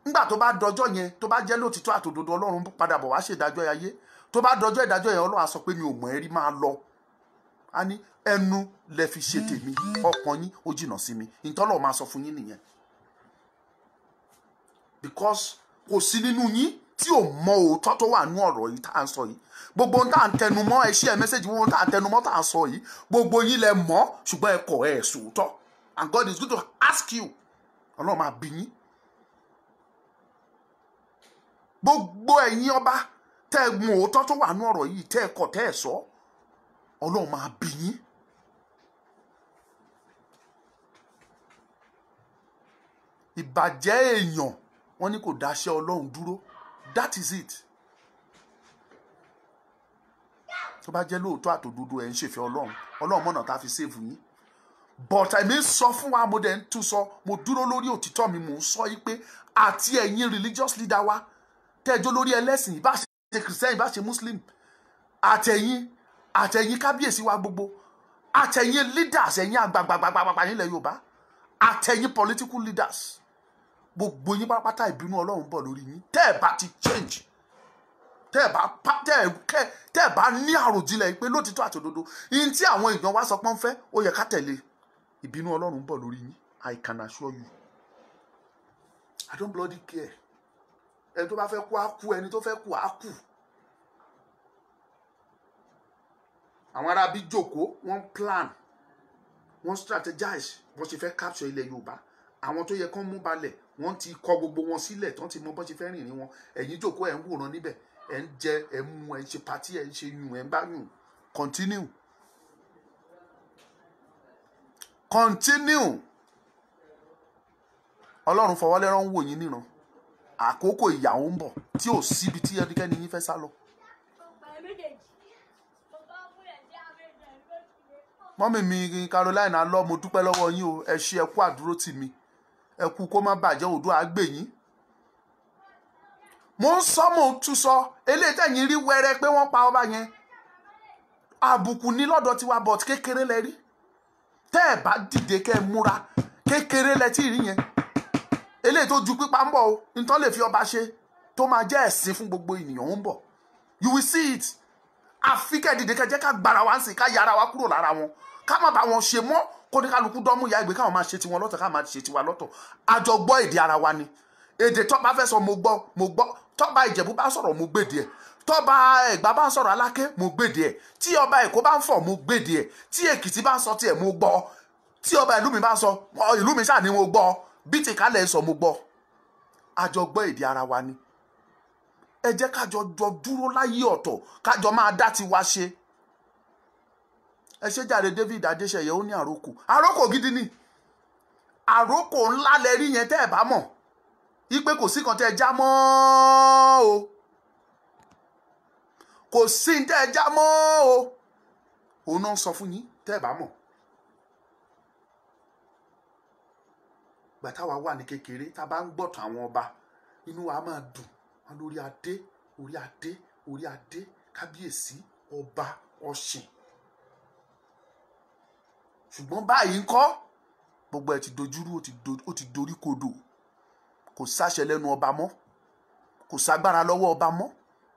Nígbà tó bá dọjọ́ yẹn, tó bá jẹ́ lótìtọ́ àtòdodo, Ọlọ́run padà bọ̀ wá ṣe ìdájọ́ ayé. Tó bá dọjọ́ ìdájọ́ yẹn, Ọlọ́run á sọ pé mi ò mọ̀ ẹ́ rí, máa lọ. A ní ẹnu lẹ fi ṣe tèmi, ọkàn yín ó jìnnà sí mi. Ìtọ́lọ̀ máa sọ fún yín nìyẹn. Because kò sí nínú yín tí ò mọ òótọ́ tó wà nínú ọ̀rọ̀ yìí tá à ń sọ yìí. Gbogbo ohun tá à ń tẹnu mọ́, ẹ share message, gbogbo ohun tá à ń tẹnu mọ́ tá à ń sọ yìí, gbogbo yín lẹ mọ̀, ṣùgbọ́n ẹ kọ̀ ẹ sòótọ́. And God is going to ask you. Ọlọ́run máa bi yín. Gbogbo ẹ̀yin ọba tẹ́ ẹ mọ òótọ́ tó wà nínú ọ̀rọ̀ yìí, tẹ́ ẹ kọ̀ tẹ́ ẹ sọ, Ọlọ́run máa bi yín. Ìbàjẹ́ èèyàn wọ́n ní kò dáṣẹ́ Ọlọ́run dúró. That is it. Tó bá jẹ́ lóòótọ́ àtòdodo ẹ̀ ń ṣèfẹ́ Ọlọ́run, Ọlọ́run mọ̀nà tá a fi save yín. But èmi sọ fún wa, mo dẹ̀ ń tún sọ, mo dúró lórí òtítọ́ mi, mò ń sọ yí pé àti ẹ̀yin religious leader wa tẹ́jọ́ lórí ẹlẹ́sìn, ìbá ṣe Christian, ìbá ṣe Muslim, àtẹ̀yin kábíyèsí wa gbogbo, àtẹ̀yin leaders, ẹ̀yin àgbàgbàgbàgbà nílẹ̀ Yorùbá, àtẹ̀yin political leaders, gbogbo yín pátápátá ìbínú Ọlọ́run bọ̀ lórí yín. Tẹ́ ẹ bá ti change, tẹ́ ẹ bá ní àròjinlẹ̀ pé lótìtọ́ àtòdodo yín tí àwọn èèyàn wá sọ pé ń fẹ́, ó yẹ ká tẹ̀lé. Ìbínú Ọlọ́run bọ̀ lórí yín. I can assure you. I don't bloody care. Ẹni tó bá fẹ́ kú á kú, ẹni tó fẹ́ kú á kú. Àwọn ará bí jókòó, wọ́n plan, wọ́n strategize bó ṣe fẹ́ capture ilẹ̀ Yorùbá. Àwọn tó yẹ kán mú balẹ̀, wọ́n ti kọ gbogbo wọn sílẹ̀, tán ti mọ bó ṣe fẹ́ rìnrìn wọn. Ẹ̀yin jókòó ẹ̀ ń wòran níbẹ̀, ẹ̀ ń jẹ, ẹ̀ ń mu, ẹ̀ ń ṣe party, ẹ̀ ń ṣe yùn, ẹ̀ ń bá yùn. Continue. Continue. Ọlọ́run fọwọ́lẹ́rán ń wò yín níran. Àkókò ìyàwó ń bọ̀ tí ò síbi tí ẹnikẹ́ni yín fẹ́ sá lọ. Mọ́mì mi Caroline alọ́, mo dúpẹ́ lọ́wọ́ yín o. Ẹ ṣé, ẹ kú àdúró tì mí. Ẹ kú kó má bàjẹ́, Oòduà á gbè yín. Mo ń sọ, mo ń tún sọ, eléyìí tẹ̀yìn rí wẹ́rẹ́ pé wọ́n pa ọba yẹn. Àbùkù ní lọ́dọ̀ tiwa, but kékeré lẹ rí. Tẹ́ ẹ bá dìde kẹ́ ẹ múra, kékeré lẹ tí rí yẹn. Eléyìí tó ju pípa ń bọ̀ o, nítorí lè fi ọba ṣe tó máa jẹ́ ẹ̀sìn fún gbogbo ènìyàn ń bọ̀. You will see it. Àfi kẹ́ dìde kẹ́ jẹ́ ká gbára wa ń sìn, ká yára wa kúrò lára wọn, ká má bá wọn ṣe mọ́, kó ní kálukú dánmú ìyá ìgbé káwọn máa ṣe tiwọn lọ́tọ̀, ká máa ṣe tiwa lọ́tọ̀. Àjọ gbọ́ èdè ara wa ni. Èdè tó bá fẹ́ sọ mo gbọ́. Tó bá Ìjẹ̀bú bá sọ̀rọ̀ mo gbèdè ẹ̀. Tó bá Ẹ̀gbá bá sọ̀rọ̀ Aláké mo gbèdè ẹ̀. Tí ọba Èkó bá ń fọ̀ mo gbèdè ẹ̀. Tí Èkìtì bá ń sọ tiẹ̀ mo gbọ́. Tí ọba ìlú mi bá ń sọ, ìlú mi ṣáà ni mo gbọ́. Bí ti kálẹ̀ ń sọ mo gbọ́. Àjọ gbọ́ èdè ara wa ni. Ẹ jẹ́ kájọ jọ dúró láyé ọ̀tọ̀, kájọ máa dá tiwa ṣe. Ẹ ṣé jàre David Adéṣeyẹ, ó ní àrókò. Àrókò gidi ni. Àrókò ńlá lẹ rí yẹn tẹ́ ẹ bá mọ̀. Ipe kò sí kan tẹ́ ẹ já mọ́ o. Kò sí tẹ́ ẹ já mọ́ o. Òun náà sọ fún yín tẹ́ ẹ bá mọ̀. Gbà táwa wà ní kékeré, tá bá ń gbọ́tàn àwọn ọba, inú wa máa dùn. Wọn lórí adé, orí adé, orí adé, kábíyèsí, ọba, ọ̀ṣìn. Ṣùgbọ́n báyìí ńkọ́, gbogbo ẹ̀ ti dojúrú, ó ti dorí kodò. Kò sáṣẹ lẹ́nu ọba mọ́, kò ságbára lọ́wọ́ ọba mọ́.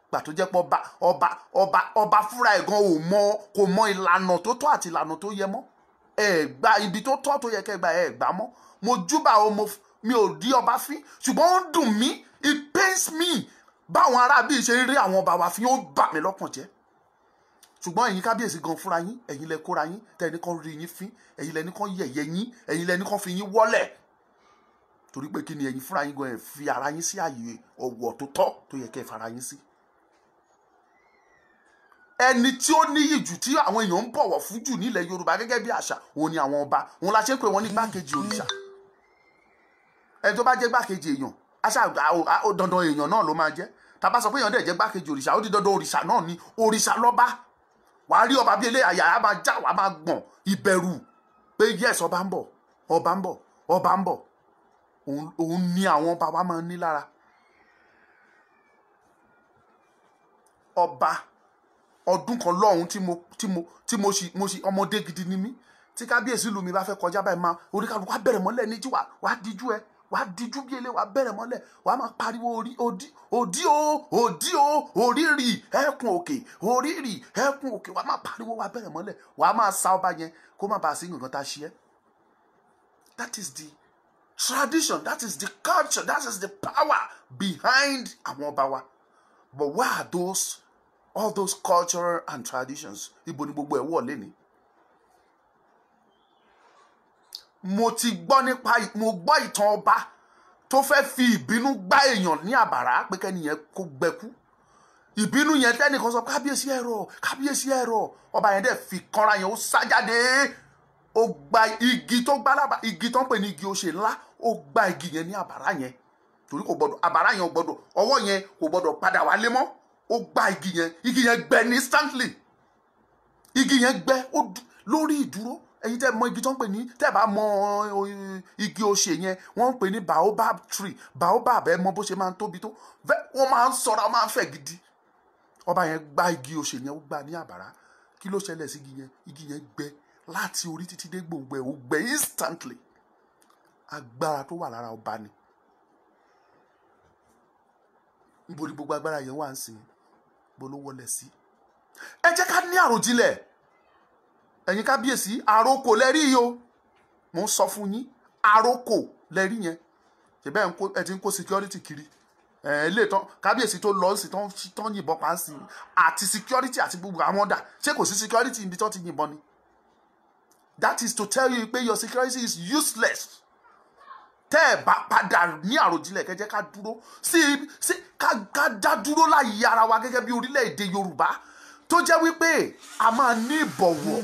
Gbà tó jẹ́ pé ọba fúnra ẹ̀ gan kò mọ ìlànà tó tọ́ àti ìlànà tó yẹ mọ́. Ẹ gba ibi tó tọ́ tó yẹ kẹ́ gba, ẹ gbà mọ́. Mo júbà o, mi ò rí ọba fín, ṣùgbọ́n ó ń dùn mí, it pains me. Báwọn ará bí ṣe rí àwọn ọba wa fín, ó bà mí lọ́kàn jẹ́. Ṣùgbọ́n ẹ̀yin kábíyèsí gan fúnra yín, ẹ̀yin lẹ kóra yín, tẹ́ni kan rí yín fín, ẹ̀yin lẹni kan yẹ̀yẹ́ yín, ẹ̀yin lẹni kan fi yín wọ́lẹ̀. Torí pé kí ni, ẹ̀yin fúnra yín gan ẹ̀ fi ara yín sí ààyè ọ̀wọ̀ tó tọ́ tó yẹ kẹ́ fara yín sí. ẹni tí ó níyì jù tí àwọn èèyàn ń bọ̀wọ̀ fún jù nílẹ̀ Yorùbá gẹ́gẹ́ bí àṣà òun ni àwọn ọba. Òun la ṣe ń pè wọ́n ní gbákejì òrìṣà. Ẹni tó bá jẹ́ gbákejì èèyàn àṣà dandan èèyàn náà ló máa jẹ́. Tá bá sọ pé èèyàn dẹ̀ jẹ́ gbákejì òrìṣà ó di dandan òrìṣà náà ni. Òrìṣà lọ́ba. Wàá rí ọba bí ilé àyà á máa já wàá máa gbọ̀n ìbẹ̀rù pé yes ọba ń bọ̀ ọba ń bọ̀ ọba ń bọ̀. Òun ni àwọn ọba wa máa ń ní lára. Ọba ọdún kan lọ́hùn tí mo ṣì ọmọdé gidi ni mí tí kábíyèsí ìlú mi bá fẹ́ kọjá báyìí máa oríkàlùkù wá bẹ̀rẹ̀ mọ́lẹ̀ ní jí wá díjú ẹ wá díjú bí ilé wá bẹ̀rẹ̀ mọ́lẹ̀ wá máa pariwo òdí o orírì ẹkùn òkè orírì ẹkùn òkè wá máa pariwo wá bẹ̀rẹ̀ mọ́lẹ̀ wá máa sa ọba yẹn kó má bàa sí nǹkan tá a ṣe é. That is the tradition, that is the culture, that is the power behind àwọn ọba wa. But where are all those culture and traditions? Ibo ni gbogbo ẹ̀ wọ̀ lẹ́ni. Mo gbọ́ ìtàn ọba tó fẹ́ fi ìbínú gbá èèyàn ní àbàrá pé kẹ́niyẹn kó gbẹkú. Ìbínú yẹn tẹ́nìkan sọ kábíyèsí ẹ̀rọ ọba yẹn dẹ̀ fi kanra yẹn ó sá jáde ó gba igi tó gbá lábà igi tó ń pè ní igi òṣè ńlá ó gba igi yẹn ní àbàrá yẹn torí kò gbọdọ̀ àbàrá yẹn ò gbọdọ̀ ọwọ́ yẹn kò gbọdọ̀ padà wálé mọ́ ó gba igi yẹn gbẹ ní instantly igi yẹn gbẹ lórí ìdúró. Ẹ̀yin tẹ́ mọ̀ igi tó ń pè ní tẹ́ bá mọ̀ igi òṣè yẹn wọ́n ń pè ní baobab tree baobab ẹ mọ̀ bó ṣe máa ń tóbi tó wọ́n máa ń sọra wọ́n máa ń fẹ̀ gidi. Ọba yẹn gba igi òṣè yẹn ó gbà ní àbàrá kí ló ṣẹlẹ̀ sí igi yẹn gbẹ láti orí títí dé gbòǹgbò ẹ̀ ó gbẹ instantly. Agbára tó wà lára ọba ni. Níbo ni gbogbo agbára yẹn wà ń sìn bó ló wọlé sí. Ẹ jẹ́ ká ní àròjinlẹ̀. Ẹ̀yin kábíyèsí àròkò lẹ́rí yìí o mo ń sọ fún yín àròkò lẹ́rí yẹn ṣe bẹ́ẹ̀ ẹ ti ń kó security kiri ilé tán kábíyèsí tó lọ sí tán yìnbọn pa sí àti security àti gbogbo àwọn ọ̀dà ṣé kò sí security ibi tán ti yìnbọn ni. That is to tell you pé your security is useless. Tẹ́ ẹ̀ bá padà ní àròjinlẹ̀ kẹ́ jẹ́ ká dúró ká dá dúró láyé ara wa gẹ́gẹ́ bí orílẹ̀-èdè Yorùbá tó jẹ́ wípé a máa ní ìbọ̀wọ̀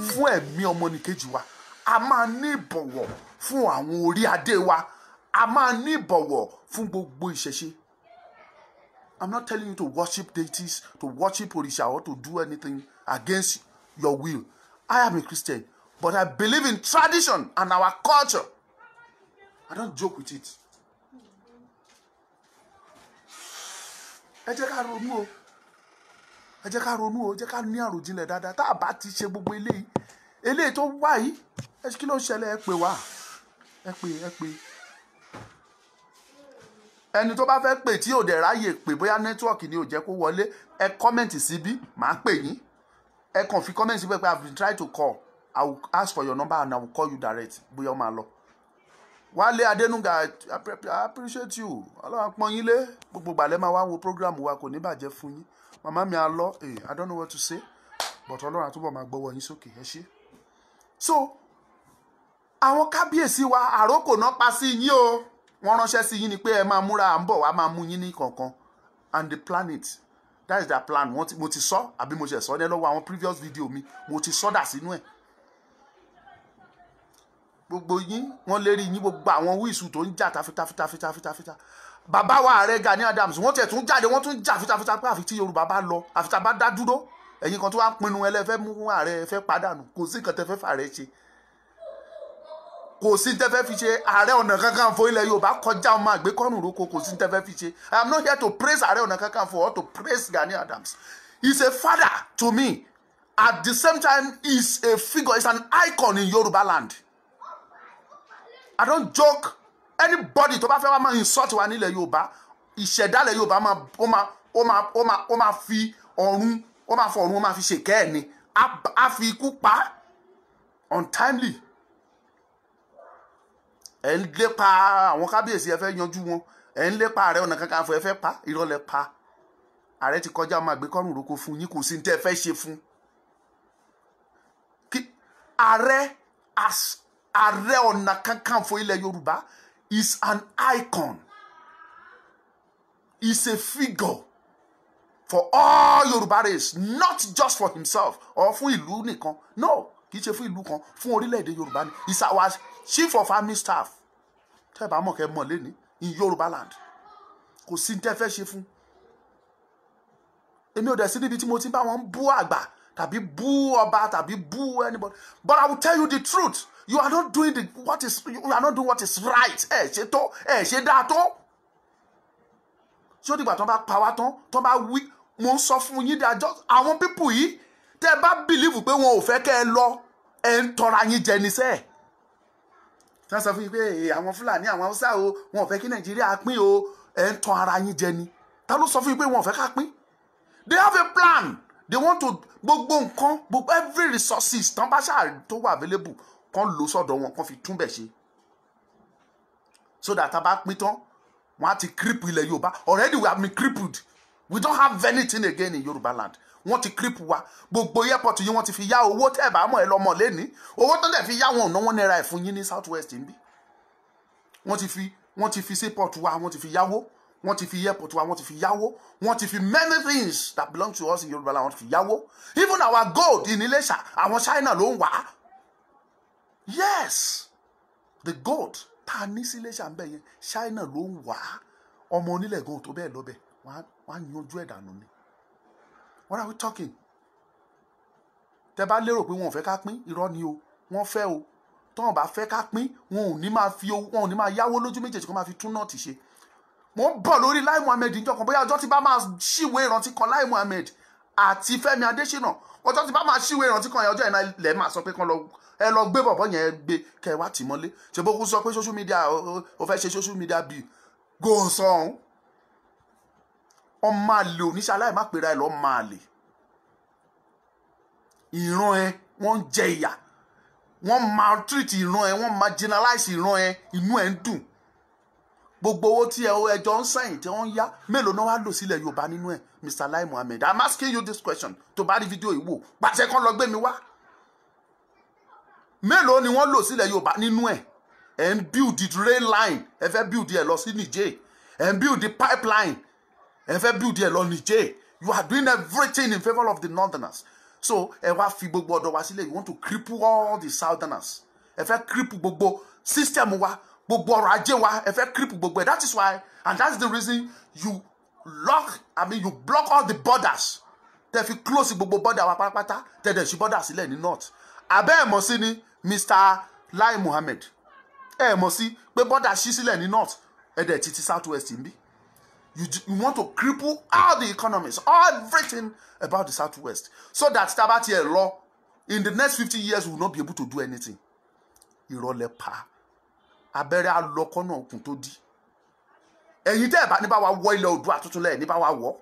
fún ẹ̀mí ọmọnìkejì wa a máa ní ìbọ̀wọ̀ fún àwọn orí adé wa a máa ní ìbọ̀wọ̀ fún gbogbo ìṣẹ̀ṣe. I'm not telling you to worship deities, to worship òrìṣà or to do anything against your will. I am a Christian, but I believe in tradition and our culture. I don't joke with it. Ẹ jẹ́ ká ronú o. Ẹ jẹ́ ká ronú o, ẹ jẹ́ ká ní àròjinlẹ̀ dáadáa. Tá a bá ti ṣe gbogbo eléyìí tó wà yìí, ẹ kí ló ń ṣẹlẹ̀ ẹ pè wá. Ẹ pè. Ẹni tó bá fẹ́ pè tí ò dẹ̀ ráyè pè bóyá nẹ́tíwọ̀kì ni ò jẹ́ kó wọlé, ẹ kọ́mẹ̀ntì síbí, màá pè yín. Ẹ kàn fi kọ́mẹ̀ntì síbẹ̀ pé I've been trying to call. I will ask for your number and I will call you direct. Bóyá ó máa lọ. Wálé Adénúgà, I appreciate you. Ọlọ́run pọ́n yín lé. Gbogbo ìgbàlẹ̀ máa wá wo program wa kò ní bàjẹ́ fún yín. Màmá mi á lọ. I don't know what to say. But Ọlọ́run àtúbọ̀ máa gbọ́wọ́ yín sókè. Ẹ ṣé. So, àwọn kábíyèsí wa àrókò náà pa sí yín o. Wọ́n ránṣẹ́ sí yín ni pé ẹ máa múra à ń bọ̀ wá máa mú yín ní kọ̀ọ̀kan. And the planet. That is their plan. Mo ti sọ àbí mo ṣe sọ ní lọ́wọ́ àwọn previous video mi. Mo ti sọ dà sínú ẹ̀. Gbogbo yín wọ́n lérí yín gbogbo àwọn wíìsù tó ń jà tafita. Bàbá wa Ààrẹ Gani Adams wọ́n tẹ̀ tún jáde wọ́n tún jà fitafita pé àfi tí Yorùbá bá lọ àfi tá a bá dá dúró ẹ̀yin kan tó wá pinnu ẹlẹ́fẹ́ mú ààrẹ fẹ́ pàdánù kò sí nǹkan tẹ́ fẹ́ fààrẹ ṣe kò sí tẹ́ fẹ́ fi ṣe Ààrẹ Ọ̀nà Kakanfò ilẹ̀ Yorùbá kọjá ọmọ àgbékọ́rùn roko kò sí tẹ́ fẹ́ fi ṣe. I am not here to praise Ààrẹ Ọ̀nà Kakanfò or to praise Gani Adams. He is a father to me. At the same time he is a figure, he is an icon in Yoruba land. I don't joke. Anybody tó bá fẹ́ wá máa insult wa nílẹ̀ Yorùbá ìṣẹ̀dálẹ̀ Yorùbá máa fi ọ̀run ó máa fi ṣèkẹ́ ẹ̀ ni a fi ikú pa untimely. Ẹ̀ ń lépa àwọn kábíyèsí ẹ fẹ́ yanjú wọn ẹ̀ ń lépa Ààrẹ Ọ̀nà Kakanfò ẹ fẹ́ pa ìrọ̀lẹ́ pa ààrẹ ti kọjá ọmọ àgbékọ́rùn roko fún yín kò sí ní tẹ́ fẹ́ ṣe fún Ààrẹ Ọ̀nà Kakanfò ilẹ̀ Yorùbá is an icon. Is a figure. for all Yoruba race, not just for himself or fún ìlú nìkan. No, kì í ṣe fún ìlú kan, fún orílẹ̀-èdè Yorùbá ni. He's our chief of army staff. Tẹ́ bá mọ̀ kẹ́ mọ̀ lẹ́ni in Yoruba land. Kò sí ní tẹ́ fẹ́ ṣe fún. Èmi ò dẹ̀ sí níbi tí mo ti bá wọn bú àgbà tàbí bú ọba tàbí bú anybody. But I will tell you the truth. You are not doing what is right. Ṣe tó, ṣe dáa tó. Ṣé ó dìgbà tó bá pa wá tán, tó bá wí, mo ń sọ fún yín dájọ́, àwọn people yìí tẹ́ bá believe pé wọn ò fẹ́ kẹ́ ẹ lọ, ẹ ń tọra yín jẹ ní sẹ́ẹ̀. Tẹ́ sọ fún yín pé àwọn Fúlàní, àwọn Haúsá o, wọn ò fẹ́ kí Nàìjíríà pín o, ẹ ń tan ara yín jẹ ni. Ta ló sọ fún yín pé wọn ò fẹ́ ká pín? They have a plan. They want to gbogbo nǹkan, gbogbo every resources tán bá ṣáà tó wà available kan lò sọ́dọ̀ wọn kan fi túnbẹ̀ ṣe. So that tá bá pín tán, wọ́n á ti cripple ilẹ̀ Yorùbá. Already we have been crippled. We don't have anything again in Yoruba land. Wọ́n ti cripple wa. Gbogbo airport yìí wọ́n ti fi yá owó tẹ́ bá mọ̀ ẹ lọ́mọ lẹ́ni. Owó tó dẹ̀ fi yá wọn ò ná wọn náírà ẹ̀ fún yín ní South West níbí. Wọ́n ti fi seaport wa, wọ́n ti fi yáwó. Wọ́n ti fi airport wa, wọ́n ti fi yáwó. Wọ́n ti fi many things that belong to us in Yoruba land, wọ́n ti fi yáwó. Even our gold in Ilesha, àwọn China ló ń wá. Yes, the gold ta ní sí Ilesha ń bẹ̀ yẹn, China ló ń wá. Ọmọ onílẹ̀ gan tó bẹ́ẹ̀ lọ́bẹ̀, wọ́n á yanjú ẹ̀ dànù ni. What are we talking? Tẹ́ bá lérò pé wọn ò fẹ́ ká pín, irọ́ ni o. Wọ́n fẹ́ o. Tọ́n bá fẹ́ ká pín, wọn ò ní máa fi owó, wọn ò ní máa yáwó lójú méjèèjì kó máa fi tún nọ́ọ̀tì ṣe. Mo ń bọ̀ lórí Lai Muhammed níjọ́ kan, bóyá ọjọ́ tí bá máa ṣíwèé ìrántí kan Lai Muhammed àti Fẹ́mi Adésínà. Ọjọ́ tí bá máa ṣíwèé ìrántí kan yẹn, ọjọ́ yẹn lẹ máa sọ pé kan lọ ẹ lọ gbé bọ̀bọ̀ yẹn gbé kẹ́ wá tì mọ́lé. Ṣé bó kú sọ pé social media o fẹ́ ṣe social media bill. Go sọ̀hún. Ọmọ àlè oníṣẹ́ aláìmá pera ẹ̀ lọ́ máa lè. Ìran ẹ wọ́n ń jẹ ìyà. Wọ́n maltreat ìran ẹ, wọ́n marginalize ìran ẹ, inú ẹ ń dùn. Gbogbo owó tí ẹjọ́ ń sẹ́yìn tí wọ́n ń yá, mélòó náà wá lò sílẹ̀ Yorùbá nínú ẹ̀? Mr. Lai Muhammed, I'm asking you this question. Tó bá rí fídíò ìwò, pàṣẹ kan lọ gbé mi wá. Mélòó ni wọ́n lò sílẹ̀ Yorùbá nínú ẹ̀? Ẹ ń build the rail line, ẹ fẹ́ build ẹ lọ sí Niger. Ẹ ń build the pipeline, ẹ fẹ́ build ẹ lọ Niger. You are doing everything in favour of the northerners. So ẹ wá fi gbogbo ọ̀dọ̀ wa sílẹ̀. You want to cripple all the southerners. Ẹ fẹ́ cripple gbogbo system wa, gbogbo ọrọ̀ ajé wa, ẹ fẹ́ cripple gbogbo ẹ̀. That is why, and that's the reason you block all the borders. Tẹ́ fi close gbogbo border wa pátápátá, tẹ́ dẹ̀ ṣí border sílẹ̀ ní north. Àbẹ́ ẹ̀ mọ̀ sí ni Mr. Lai Muhammed. Ẹ mọ̀ sí pé border ṣí sílẹ̀ ní north, ẹ dẹ̀ ti South West ń bí. You want to cripple all the economies, everything about the Southwest, so that Tabati law in the next 50 years will not be able to do anything. Ìrọ̀lẹ́ pa abẹ́rẹ́ alọ́kọ́ náà kùn tó di. Ẹ̀yin tẹ́ ẹ̀ bá ní bá wa wọ ilẹ̀ Oòduà tuntun lẹ́ẹ̀ ní bá wa wọ̀.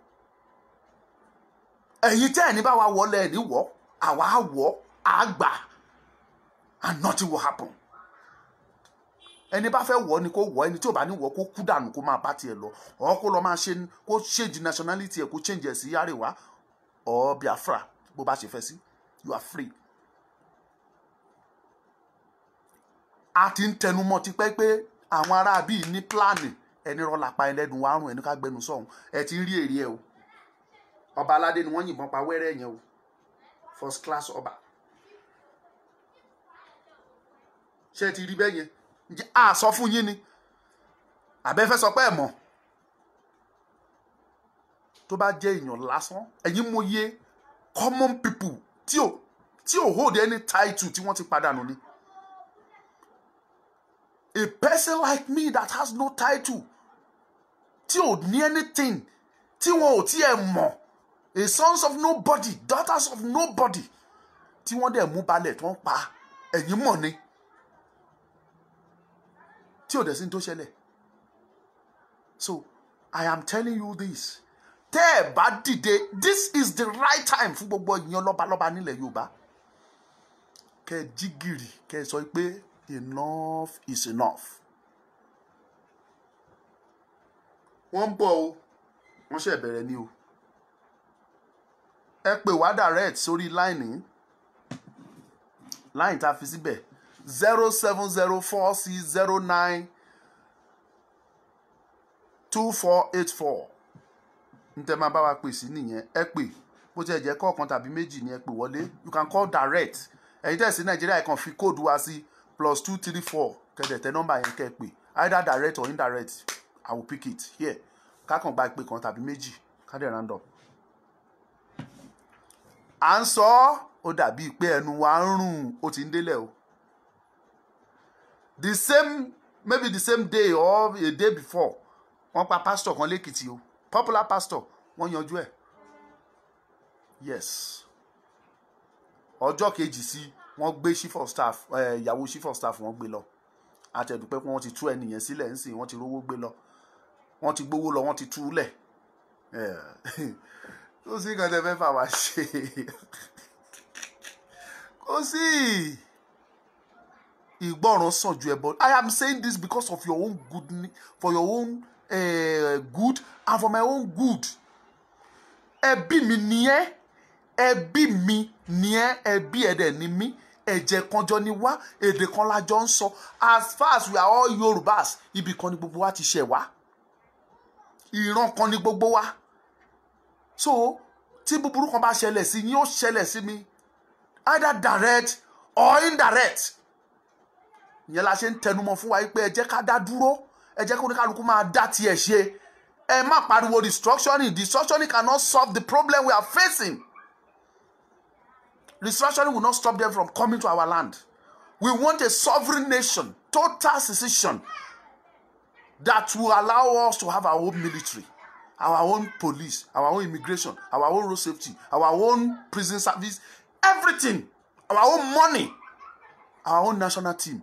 Ẹ̀yin tẹ́ ẹ̀ ní bá wa wọ lẹ́ẹ̀ ní wọ̀. Àwa á wọ̀, á gbà, and nothing will happen. Ẹni bá fẹ́ wọ̀ ni kó wọ̀, ẹni tí ò bá ní wọ̀ kó kú dànù kó máa bá tiẹ̀ lọ. Or kó lọ máa ṣe kó change nationality ẹ̀ kó change ẹ̀ sí Àríwá or Biafra bó bá ṣe fẹ́ sí. You are free. A ti ń tẹnumọ́ ti pẹ́ pé àwọn ará bíi ní pláàni ẹni rọ́lá pa ẹlẹ́dùn wárùn ẹni ká gbẹnu sọ̀hún. Ẹ ti ń rí èrè ẹ o. Ọba aládé ni wọ́n yìnbọn pa wẹ́rẹ́ yẹn o. First class ọba. Ṣé ti rí bẹ́ẹ̀ yẹn? A sọ fún yín ni. Àbẹ́fẹ́ sọ pé ẹ mọ̀. Tó bá jẹ́ èèyàn lásán, ẹ̀yin mọ̀ yé common people tí ò hold any title tí wọ́n ti pàdánù ni. A person like me that has no title, tí ò ní anything, tí wọn ò tí ẹ mọ̀, a sons of nobody, daughters of nobody, tí wọ́n dẹ̀ mú balẹ̀ tí wọ́n pa, ẹ̀yin mọ̀ ni. Tí ò dẹ̀ sí ní tó ṣẹlẹ̀. So I am telling you this. Tẹ́ ẹ bá dìde, this is the right time fún gbogbo ìyẹn lọ́balọ́ba nílẹ̀ Yorùbá. Kẹ́ jí gìrì, kẹ́ sọ pé enough is enough. Wọ́n ń bọ̀ o, wọ́n ṣe bẹ̀rẹ̀ ni o. Ẹ pè wá direct sórí line tá a fi síbẹ̀ 07046092484. n tẹ́ máa bá wa pè sí nìyẹn. Ẹ pè bó ti ẹ̀ jẹ́ kọ̀ọ̀kan tàbí méjì ni ẹ pè wọlé. You can call direct. Ẹ̀yin tẹ́ sí Nàìjíríà ẹ kàn fi code wá sí +234 kẹ́dẹ̀ tẹ nọ́mbà yẹn kẹ́ pè. Either direct or indirect, I will pick it here. Ká kàn gba ìpè kan tàbí méjì ká dẹ̀ round up. À ń sọ ó dàbí pé ẹnu wa ń rùn ó ti ń délẹ̀ o. Maybe the same day or a day before, wọ́n pa pastor kan lẹ́kìtì o, popular pastor, wọ́n yanjú ẹ̀. Yes. Ọjọ́ kejì sí wọ́n gbé chief of staff, ìyàwó chief of staff wọ́n gbé lọ. Àtẹ̀dùpẹ́ pé wọ́n ti tú ẹnìyẹn sílẹ̀ ńsìn, wọ́n ti rówó gbé lọ. Wọ́n ti gbówó lọ, wọ́n ti tú lẹ̀. Kò sí nǹkan tẹ́ fẹ́ fà wá ṣe. Kò sí. Ìgbọràn sàn ju ẹbọ. I am saying this because of your own good, for your own good and for my own good. Ẹbí mi ni ẹ́, ẹbí mi ni ẹ́, ẹbí ẹ̀dẹ̀ ni mí, ẹ̀jẹ̀ kan jọ ni wá, èdè kan la jọ ń sọ. As far as we are all Yorùbás, ibì kan ni gbogbo wa ti ṣẹ̀ wá. Ìran kan ni gbogbo wa. So, tí búburú kan bá ṣẹlẹ̀ sí yín, ó ṣẹlẹ̀ sí mi. Either direct or indirect. Ìyẹn la ṣe ń tẹnumọ́ fún wa pé ẹ jẹ́ ká dá dúró, ẹ jẹ́ kó ní kálukú máa dá tiẹ̀ ṣe. Ẹ má pariwo restructuring. Restructuring cannot solve the problem we are facing. Restructuring will not stop them from coming to our land. We want a sovereign nation, total secession that will allow us to have our own military, our own police, our own immigration, our own road safety, our own prison service, everything, our own money, our own national team.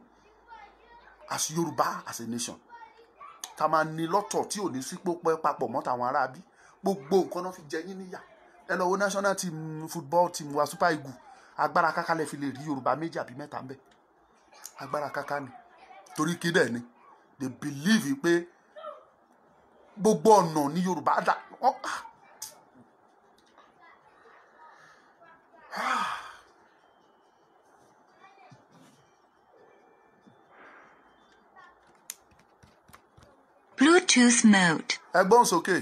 As Yoruba, as a nation, ká máa ní lọ́tọ̀ tí ò ní sí pé papọ̀ mọ́ tàwọn aráabí. Gbogbo nǹkan náà fi jẹ yín níyà. Ẹ lọ wo national team football team wa Super Eagles. Agbára káká lẹ fi lè rí Yorùbá méjì àbí mẹ́ta ń bẹ. Agbára káká ni. Torí kí dẹ̀ ni. They believe pé gbogbo ọ̀nà ní Yorùbá dá. Bluetooth mode. Ẹgbọ́n sókè.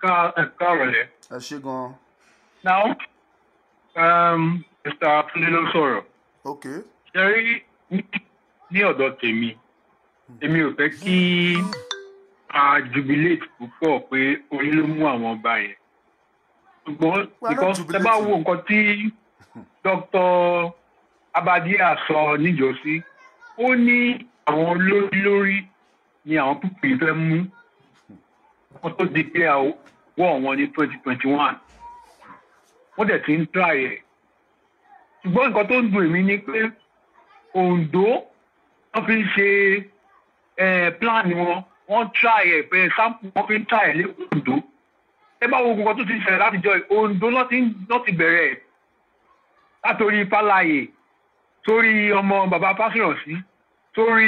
Káàrọ̀lẹ́. Ẹ ṣé gan. Now, Mr. Túndé ló sọ̀rọ̀. Okay. Ṣé rí ní ọ̀dọ̀ tèmi, èmi ò fẹ́ kí a jubilate púpọ̀ pé orí ló mú àwọn ọba yẹn. Ṣùgbọ́n because ẹ bá wo nǹkan tí Dr. Abadia sọ níjọ́sí, ó ní àwọn olórí ni àwọn púpọ̀ ìfẹ́ mú wọ́n tó di pé wọ́ wọn ní 2021. Wọ́n dẹ̀ ti ń try ẹ̀. Ṣùgbọ́n nǹkan tó ń dùn èmi ni pé Ondo wọ́n fi ń ṣe plan wọn, wọ́n try ẹ̀ pé sample wọ́n fi ń try ẹ̀ lé Ondo. Ẹ bá wo nǹkan tó ti ṣẹlẹ̀ látijọ́ Ondo náà ti bẹ̀rẹ̀ látòrí Fáláyè, sórí ọmọ bàbá Fásirọ̀sí, sórí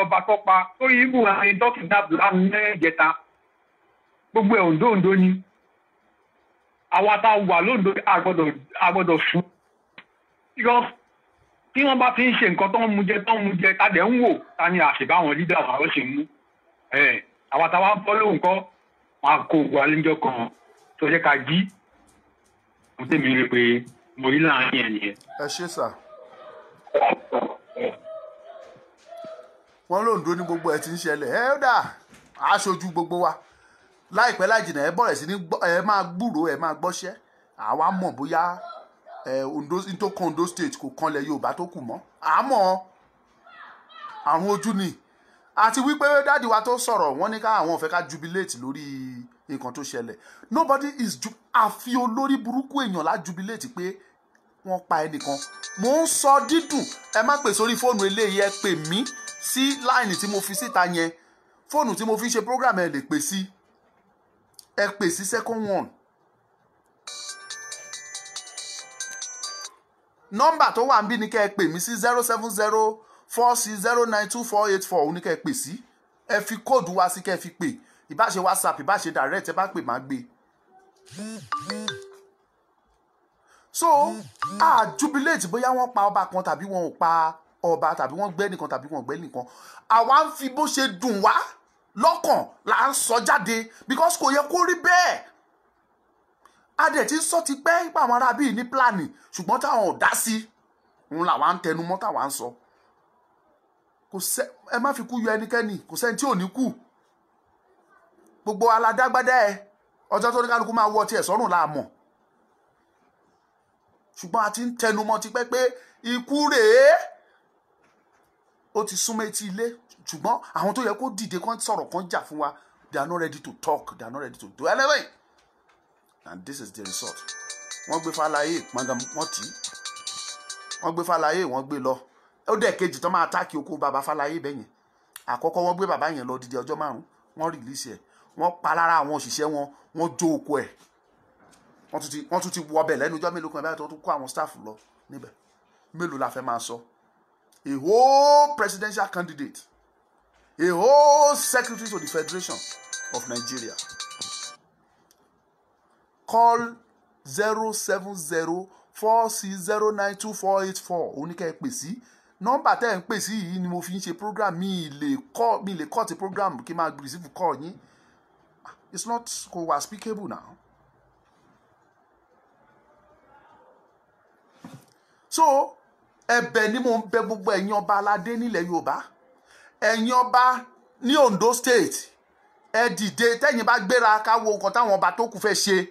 ọba Tọ́pa, sórí ibù àwọn dókítà láàmú mẹ́jẹta. Gbogbo ẹ̀ Ondo ni. Àwa tá a wà lóńdó àgbọ̀dọ̀ sùn. Because tí wọ́n bá fi ń ṣe nǹkan tó ń mú jẹ tàdé ń wò ta ni àṣìbáwọn leader àwọn ṣe mú. Àwa tá a wá ń fọ́ lóhùn kọ́ wọn kó wà lẹ́jọ́ kan tó yẹ ká jí. Mo tẹ̀mí rí pé mo rí láàárín ẹ̀ nìyẹn. Ẹ ṣé sà. Wọ́n lóńdó ní gbogbo ẹ̀ ti ń ṣẹlẹ̀. Ẹ dà aṣojú gbogbo wa. Láìpẹ́ láìjìnà ẹ bọ̀rẹ̀ sí ní ẹ máa gbúrò ẹ máa gbọ́ṣẹ́. Àwa mọ̀ bóyá Ondo tó kan Ondo state kò kanlẹ̀ Yorùbá tó kù mọ́. Àmọ́ àrùn ojú ni. Àti wípé dáàdi wa tó sọ̀rọ̀ wọ́n ní ká àwọn ò fẹ́ ká jubilate lórí nǹkan tó ṣẹlẹ̀. Nobody is àfi olórí burúkú èèyàn lá jubilate pé wọ́n pa ẹnìkan. Mo ń sọ dídùn. Ẹ má pè sórí fóònù eléyìí, ẹ pè mí sí láìnì tí mo fi síta yẹn. Fóònù tí mo fi ṣe program ẹ lè pè sí. Ẹ pè sí second one. Nọ́mbà tó wà níbí ni kẹ́ ẹ pè mí sí 07046092484 ní kẹ́ ẹ pè sí. Ẹ fi kóòdù wá sí kẹ́ ẹ fi pè. Ìbá ṣe WhatsApp, ìbá ṣe direct, ẹ bá pè má gbé. So, jubilate bóyá wọ́n pa ọba kan tàbí wọn ò pa ọba tàbí wọ́n gbẹ́ nìkan tàbí wọ́n gbẹ́ nìkan. Àwa ń fi bó ṣe dùn wá lọ́kàn là ń sọ jáde because kò yẹ kó rí bẹ́ẹ̀. A dẹ̀ ti sọ ti pẹ́ nípa àwọn ará bíi ní pílánì ṣùgbọ́n táwọn ò dá sí òun làwa ń tẹnu mọ́ táwa ń sọ. Ẹ má fi kú yọ ẹnikẹ́ni, kò sẹ́ni tí ò ní kú. Gbogbo aládágbádá ẹ ọjọ́ tó ní kálukú máa wọ tiẹ̀ sọ́rùn la mọ̀. Ṣùgbọ́n a ti ń tẹnu mọ́ ti pẹ́ pé ikú rèé ó ti súnmọ́ etí ilé ṣùgbọ́n àwọn tó yẹ kó dìde kan sọ̀rọ̀ kan jà fún wa they are not ready to talk, they are not ready to do anything. And this is the result. Wọ́n gbé Fáláyé pọ́ngàn wọ́n tì í. Wọ́n gbé Fáláyé wọ́n gbé lọ. Ó dẹ̀ kejì tán máa táàkì oko bàbá Fáláyé bẹ́yẹn. Àkọ́kọ́ wọ́n gbé bàbá yẹn lọ dídí ọjọ́ 5 wọ́n rìlíìsì ẹ̀. Wọ́n pa lára àwọn òṣìṣẹ́ wọn wọ́n jó oko ẹ̀. Wọ́n tún ti wọbẹ̀ lẹ́nu ọjọ́ mélòó kan báyìí tó tún kó àwọn staff lọ níbẹ̀. Mélòó la fẹ́ máa sọ. A whole presidential candidate, a whole secretary to the Federation of Nigeria. Call 07046092484 oníkẹ́ pè sí nọ́mbà tẹ́ ń pè sí yìí ni mo fi ń ṣe program mi lè kọ́ ti program kí n máa receive call yín. It's not kò wá speakable now. So ẹ̀bẹ̀ ni mo ń bẹ̀ gbogbo ẹ̀yin ọba aládé nílẹ̀ Yorùbá, ẹ̀yin ọba ní Ondo State, ẹ dìde tẹ́yin bá gbéra ká wo nǹkan táwọn ọba tó kù fẹ́ ṣe,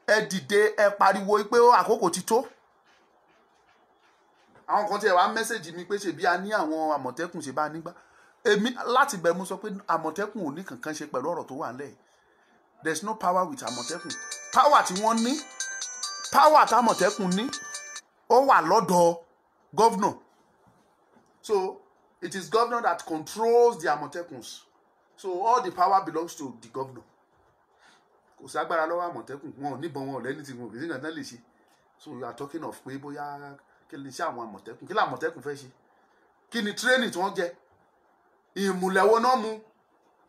ẹ dìde ẹ pariwo pé àkókò ti tó. Àwọn kan tí ẹ wá mẹ́sẹ̀jì mi pé ṣe bí a ní àwọn Àmọ̀tẹ́kùn ṣe bá nígbà èmi láti bẹ̀ mú sọ pé Àmọ̀tẹ́kùn ò ní kankan ṣe pẹ̀lú ọ̀rọ̀ tó wà nílẹ̀. There is no power with Àmọ̀tẹ́kùn. Power tí wọ́n ní, power tí Àmọ̀tẹ́kùn ní ó wà lọ́dọ̀ governor. So it is governor that controls the Àmọ̀tẹ́kùns. So all the power belongs to the governor. Kò sí agbára lọ́wọ́ Àmọ̀tẹ́kùn, wọn ò níbọn wọn ò lẹ́ni tí wọn kò sí nǹkan tán lè ṣe. So you are talking of pé bóyá kí ni iṣẹ́ àwọn Àmọ̀tẹ́kùn, kí ni Àmọ̀tẹ́kùn fẹ́ ṣe, kí ni training tí wọ́n jẹ, ìmùlẹ̀ wo náà mu,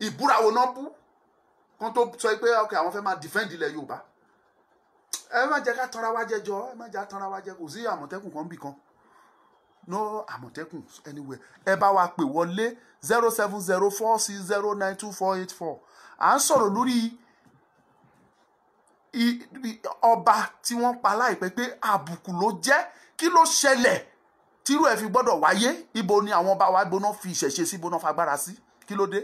ìbúra wo náà bú kan tó sọ pé okay àwọn fẹ́ máa defend ilẹ̀ Yorùbá. Ẹ má jẹ́ ká tanra wa jẹ jọ, ẹ má jẹ́ ká tanra wa jẹ, kò sí Àmọ̀tẹ́kùn kan bì kan. No Àmọ̀tẹ́kùn anywhere. Ẹ bá wa pè wọlé 07046092484. À ń sọ̀rọ̀ lórí ọba tí wọ́n pa láìpẹ́ pé àbùkù ló jẹ́, kí ló ṣẹlẹ̀ tírú ẹ̀ fi gbọ́dọ̀ wáyé, ibo ni àwọn ọba wa ibo náà fi ìṣẹ̀ṣe sí, ibo náà fagbára sí, kí ló dé?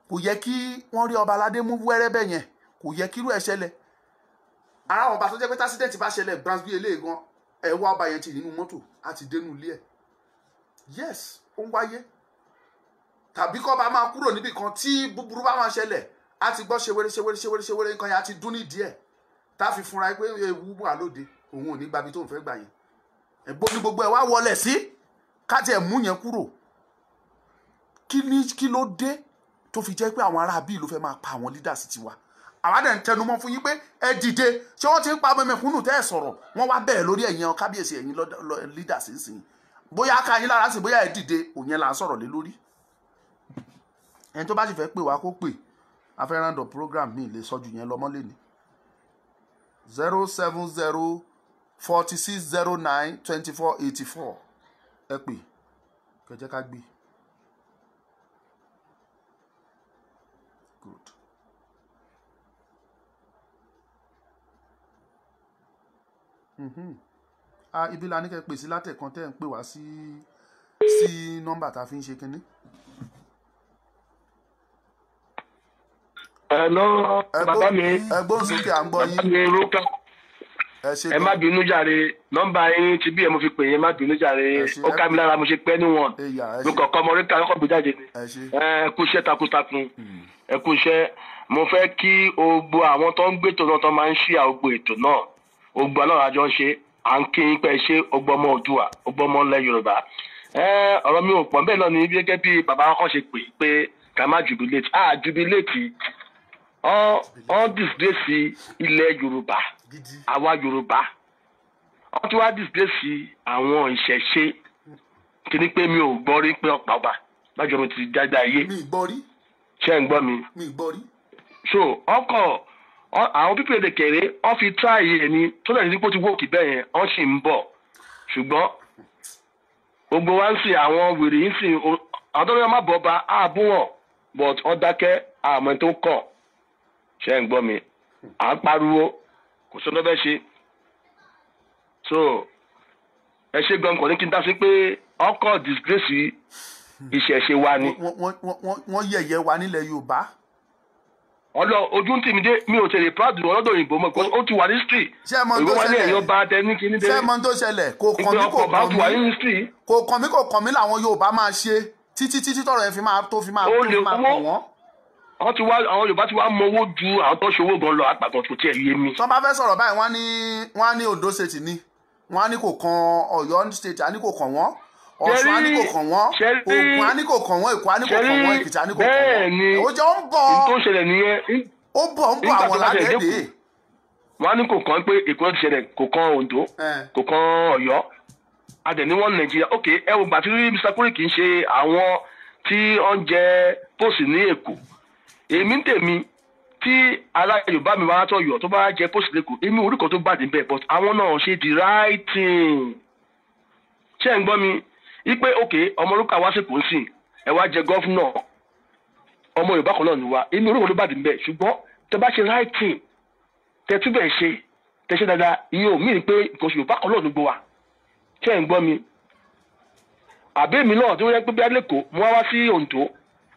Kò yẹ kí wọ́n rí ọba aládé mú wẹ́rẹ́ bẹ́ẹ̀ yẹn, kò yẹ kírú ẹ̀ ṣẹlẹ̀. Ara àwọn ọba tó jẹ́ pé tásídẹ̀ntì bá ṣẹlẹ̀ Bransby eléyìí gan ẹ wá ọba yẹn ti nínú mọ́tò àti dénú ilé ẹ̀. Yes, ó ń wáyé. Tàbí kọ́ bá máa kúrò níbì kan tí búburú bá máa ṣẹlẹ̀ á ti gbọ́ ṣewéré nǹkan yẹn á ti dún ní díẹ̀ tá a fi fúnra pé ewu wà lóde òun ò ní gbabi tó ń fẹ́ gbà yẹn. Ẹ̀gbọ́n ní gbogbo ẹ̀ wá wọlé sí káti ẹ̀ mú yẹn kúrò. Kí ló dé tó fi jẹ́ pé àwọn ará bíi ló fẹ́ máa pa àwọn leaders tiwa? Àwa dẹ̀ ń tẹnumọ́ fún yín pé ẹ dìde, ṣé wọ́n ti ń pa mẹ̀kúnnù tẹ́ ẹ̀ sọ̀rọ̀, wọ́n wá bẹ̀rẹ̀ lórí ẹ̀yin kábíyèsí ẹ̀yin leaders nísìnyí. Bóyá ká yín lára sí bóyá ẹ dìde òun yẹn là ń sọ̀rọ̀ lé lórí. Ẹni tó bá sì fẹ́ pè wá kó pè, a fẹ́ round up program mi lè sọ́jú yẹn lọ́mọ́ lé ní 07046092484. Ẹ pè kẹjẹ ká gbé. Good. Ibi la ní kẹ́ pè sí látẹ̀kan tẹ́ ń pè wá sí nọ́mbà tá a fi ń ṣe kínní. Hello, bàbá mi. Ẹgbọ́n sókè à ń gbọ́ yín. Ẹ má bínú jàre, nọ́mbà yín ti bí ẹ mo fi pè yín, má bínú jàre. Ó ká mi lára mo ṣe pẹ́ níwọ̀n. Mo kọ̀ọ̀kan ọmọ orí kan kọ́ gbé jáde ni. Ẹ kú iṣẹ́ takuntakun. Ẹ kú iṣẹ́. Mo fẹ́ kí gbogbo àwọn tó ń gbètò náà tó máa ń ṣí àgbo ètò náà. Gbogbo aláwọ̀ àjọ ń ṣe. À ń kí yín pẹ́ ṣe ọgbọ́mọ Oòduà, ọgbọ́mọ ilẹ̀ Yorùbá. Ọ̀rọ̀ mi ò pọ̀ bẹ́ẹ̀ náà ni gẹ́gẹ́ bí bàbá kan ṣe pé ká má jubilate. Jubilate wọ́n disgrace ilẹ̀ Yorùbá, àwa Yorùbá. Wọ́n tún wá disgrace àwọn ìṣẹ̀ṣe. Kí ni pé mi ò gbọ́ rí pé ọ̀pá ọba lọ́jọ́ mo ti jáde ayé. Mi gbọ́ rí. Ṣé ń gbọ́ mi? Mi gbọ́ rí. So àwọn pípẹ́ èdè kéré wọ́n fi try ẹni tó lẹ́yìn tí kò ti wọ́ọ̀kì bẹ́ẹ̀ yẹn wọ́n sì ń bọ̀. Ṣùgbọ́n gbogbo wa ń sìn àwọn wèrè ń sìn àwọn tó ń má bọ̀ ọba ààbò wọn but wọ́n dákẹ́ àmọ́ tó kàn ṣe ń gbọ́ mi à ń pariwo kò sọ́dọ̀ bẹ́ẹ̀ ṣe so ẹ ṣe gan kò ní kí n dá sí pé ọkọ̀ disgrace ìṣẹ̀ṣe wa ni. wọ́n yẹ̀yẹ́ wa nílẹ̀ Yorùbá. ọlọ ojú tì mí dé mi ò tẹ̀lé proud ọlọ́dọ̀ òyìnbó mọ̀ ó ti wà ní street. òyìnbó wa ní ẹ̀yọ́ bá tẹ ní kíní dé. sẹ́mọ̀ tó ṣẹlẹ̀ kò kàn mí kò kàn mí làwọn Yorùbá máa ṣe títí tọrọ ẹ̀ fi máa kàn wọ́n. àwọn Yorùbá ti wá mọ owó ju àwọn tó ṣòwò gan lọ àpàtàn tó tiẹ̀ yé mi. tọ́ bá fẹ́ sọ̀rọ̀ báyìí wọ́n á ní Ondo state ni wọ́n á ní kò kan Ọ̀yọ́ state á ní kò kàn wọ́n Ọ̀ṣun á ní kò kàn wọ́n Ògùn á ní kò kàn wọ́n Èkó á ní kò kàn wọ́n Èkìtì á ní kò kàn wọ́n. ó jẹ́ ó ń bọ̀ tó ṣẹlẹ̀ nìyẹn. ó bọ̀ àwọn ládẹ́ẹ̀dẹ́. wọ́n á ní kò kàn pé Èkó ti ṣẹlẹ̀ kò kan Ondo kò kan Ọ̀yọ́ adẹ̀ni wọn Nàìjíríà ok ẹ wò gbà tí Mr. Kuri kì í ṣe àwọn tí wọ́n jẹ pósì ní Èkó èmi ń tèmi tí ará Yorùbá mi máa tọ̀ yọ̀ tó bá jẹ pósì lẹ́kọ̀ọ́ èmi orúkọ tó bàdé bẹ́ẹ̀ but àwọn náà ṣe the right thing ṣé ń gbọ́ mi ipe ok ọmọ orúkọ àwa sèkò ń sìn ẹ wá jẹ gọ́fúnà ọmọ Yorùbá kan náà ni wa èmi orúkọ tó bàdé bẹ́ẹ̀ ṣùgbọ́n tẹ bá ṣe right thing tẹ túbẹ̀ ṣe tẹ ṣe dáadáa iye ò mí pé nǹkan oṣù Yorùbá kan náà ló gbọ́ wa ṣé ń gbọ́ mi àbẹ́mi náà tí wọ́n yẹ pé bí alẹ́kọ̀ọ́ mo wá sí Oǹdó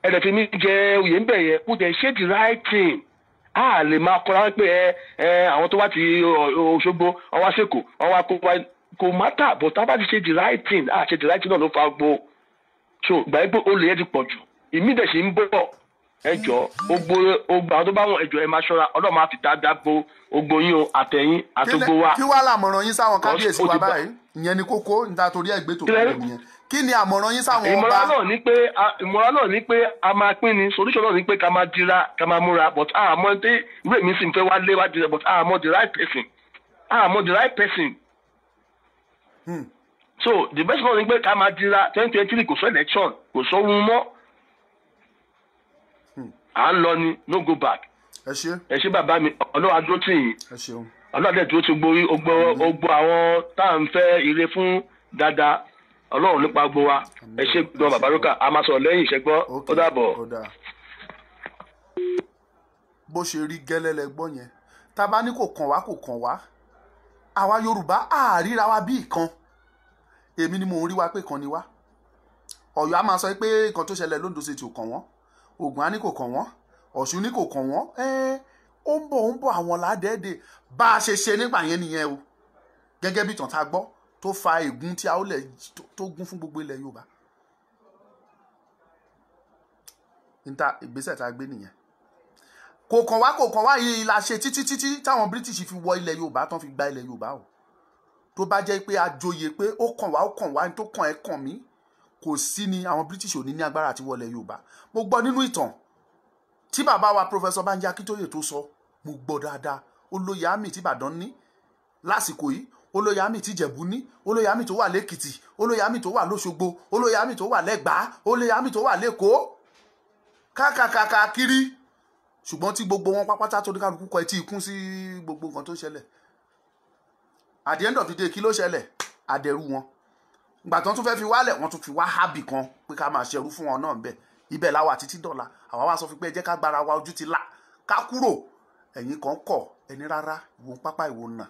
ẹ̀dẹ̀ fi mi jẹ oyè ń bẹ̀ yẹn kó jẹ ṣé the right thing a lè máa kọ́ra pé àwọn tó wá ti Òṣogbo wọ́n wá sẹ́kọ̀ọ́ wọ́n wá kó mátà bọ̀ tá a bá ti ṣe the right thing a ṣe the right thing náà ló fa gbó so gbà yẹn pé olè yẹn ti pọ̀ jù ìmídẹ̀ sì ń bọ̀ ẹjọ́ ogbó àwọn tó bá wọn ẹjọ́ ẹ máa ṣọ́ra Ọlọ́run máa fi dáadáa bo ogbó yín o àtẹ̀yìn àtògbó wa. kí wàá làmọ̀ràn yín sáwọn kábíyèsí wa báyìí ìyẹn ni kókó níta torí ẹgbẹ́ tó kọ́ nìyẹn kí ni àmọ̀ràn yín sáwọn ọba. ìmọ̀ràn náà ni pé a máa pín ni solution náà ni pé ká máa dira ká máa múra but àmọ́ tí ìwé mi sì ń fẹ́ wá lé wá dira but àmọ́ the right person. so the best one ni pé ká máa dira 2023 kò sọ election kò sọ ohun mọ́ à ń lọ ni no go back. ẹ ṣé bàbá mi Ọlọ́run adúró tì yín Ọlọ́run adé dúró ti gborí ogbó àwọn tá à ń fẹ́ ire fún dáadáa Ọlọ́run nípa gbogbo wa ẹ ṣé gbọ́ bàbá Rókà a máa sọ̀rọ̀ lẹ́yìn ìṣẹ́gbọ́ ó dàbọ̀. bó ṣe rí gẹ́lẹ́lẹ́ gbọ́ yẹn tá a bá ní kò kàn wá àwa Yorùbá àríra wa bí ìkan èmi ni mò ń rí wa pé kan ni wá Ọ̀yọ́ a máa sọ pé nǹkan tó ṣẹlẹ̀ l'Ondo State ò kàn wọ́n Ògùn á ní kò kàn wọ́n Ọ̀ṣun ní kò kàn wọ́n ó ń bọ̀ àwọn ládẹ́ẹ̀dẹ́ bá a ṣe nígbà yẹn nìyẹn o gẹ́gẹ́ bí tàn tá a gbọ́ tó fa ègún tí a ó lẹ̀ tó gún fún gbogbo ilẹ̀ Yorùbá níta ìgbésẹ̀ tá a gbé nìyẹn kò kàn wá yìí la ṣe títí táwọn British fi wọ ilẹ̀ Yorùbá tán fi gba ilẹ̀ Yorùbá o tó bá jẹ́ pé a joyè pé ó kàn wá ní tó kàn ẹ́ kàn mí kò sí ni àwọn British ò ní agbára àti wọlé Yorùbá mo gbọ́ nínú ìtàn tí bàbá wa Professor Banji Akíntóyè tó sọ mo gbọ́ dáadáa olóyè àmì tí Ìbàdàn ní lásìkò yìí olóyè àmì tí Ìjẹ̀bú ní olóyè àmì tó wà lẹ́kìtì olóyè àmì tó wà lóṣogbo olóyè àmì tó wà lẹ́gbàá olóyè àmì tó wà lẹ́kọ̀ọ́ káàkàkàkà kiri ṣùgbọ́n tí gbogbo wọn pápátá tó ní kálukú kọ etí ikún sí gbogbo nǹkan tó ṣẹlẹ̀ at the end of the day kí ló ṣẹlẹ̀ àdẹ̀rù wọn ìgbà tó tún fẹ́ fi wálẹ̀ wọ́n tún fi wá hábì kan pé ká máa ṣerú fún wọn náà ń bẹ̀ ibẹ̀ láwa títí dọ̀la àwa wá sọ fún pé ẹ jẹ́ ká gbára wa ojú ti là ká kúrò ẹ̀yin kan kọ̀ ẹni rárá ìwò pápá ìwò nà.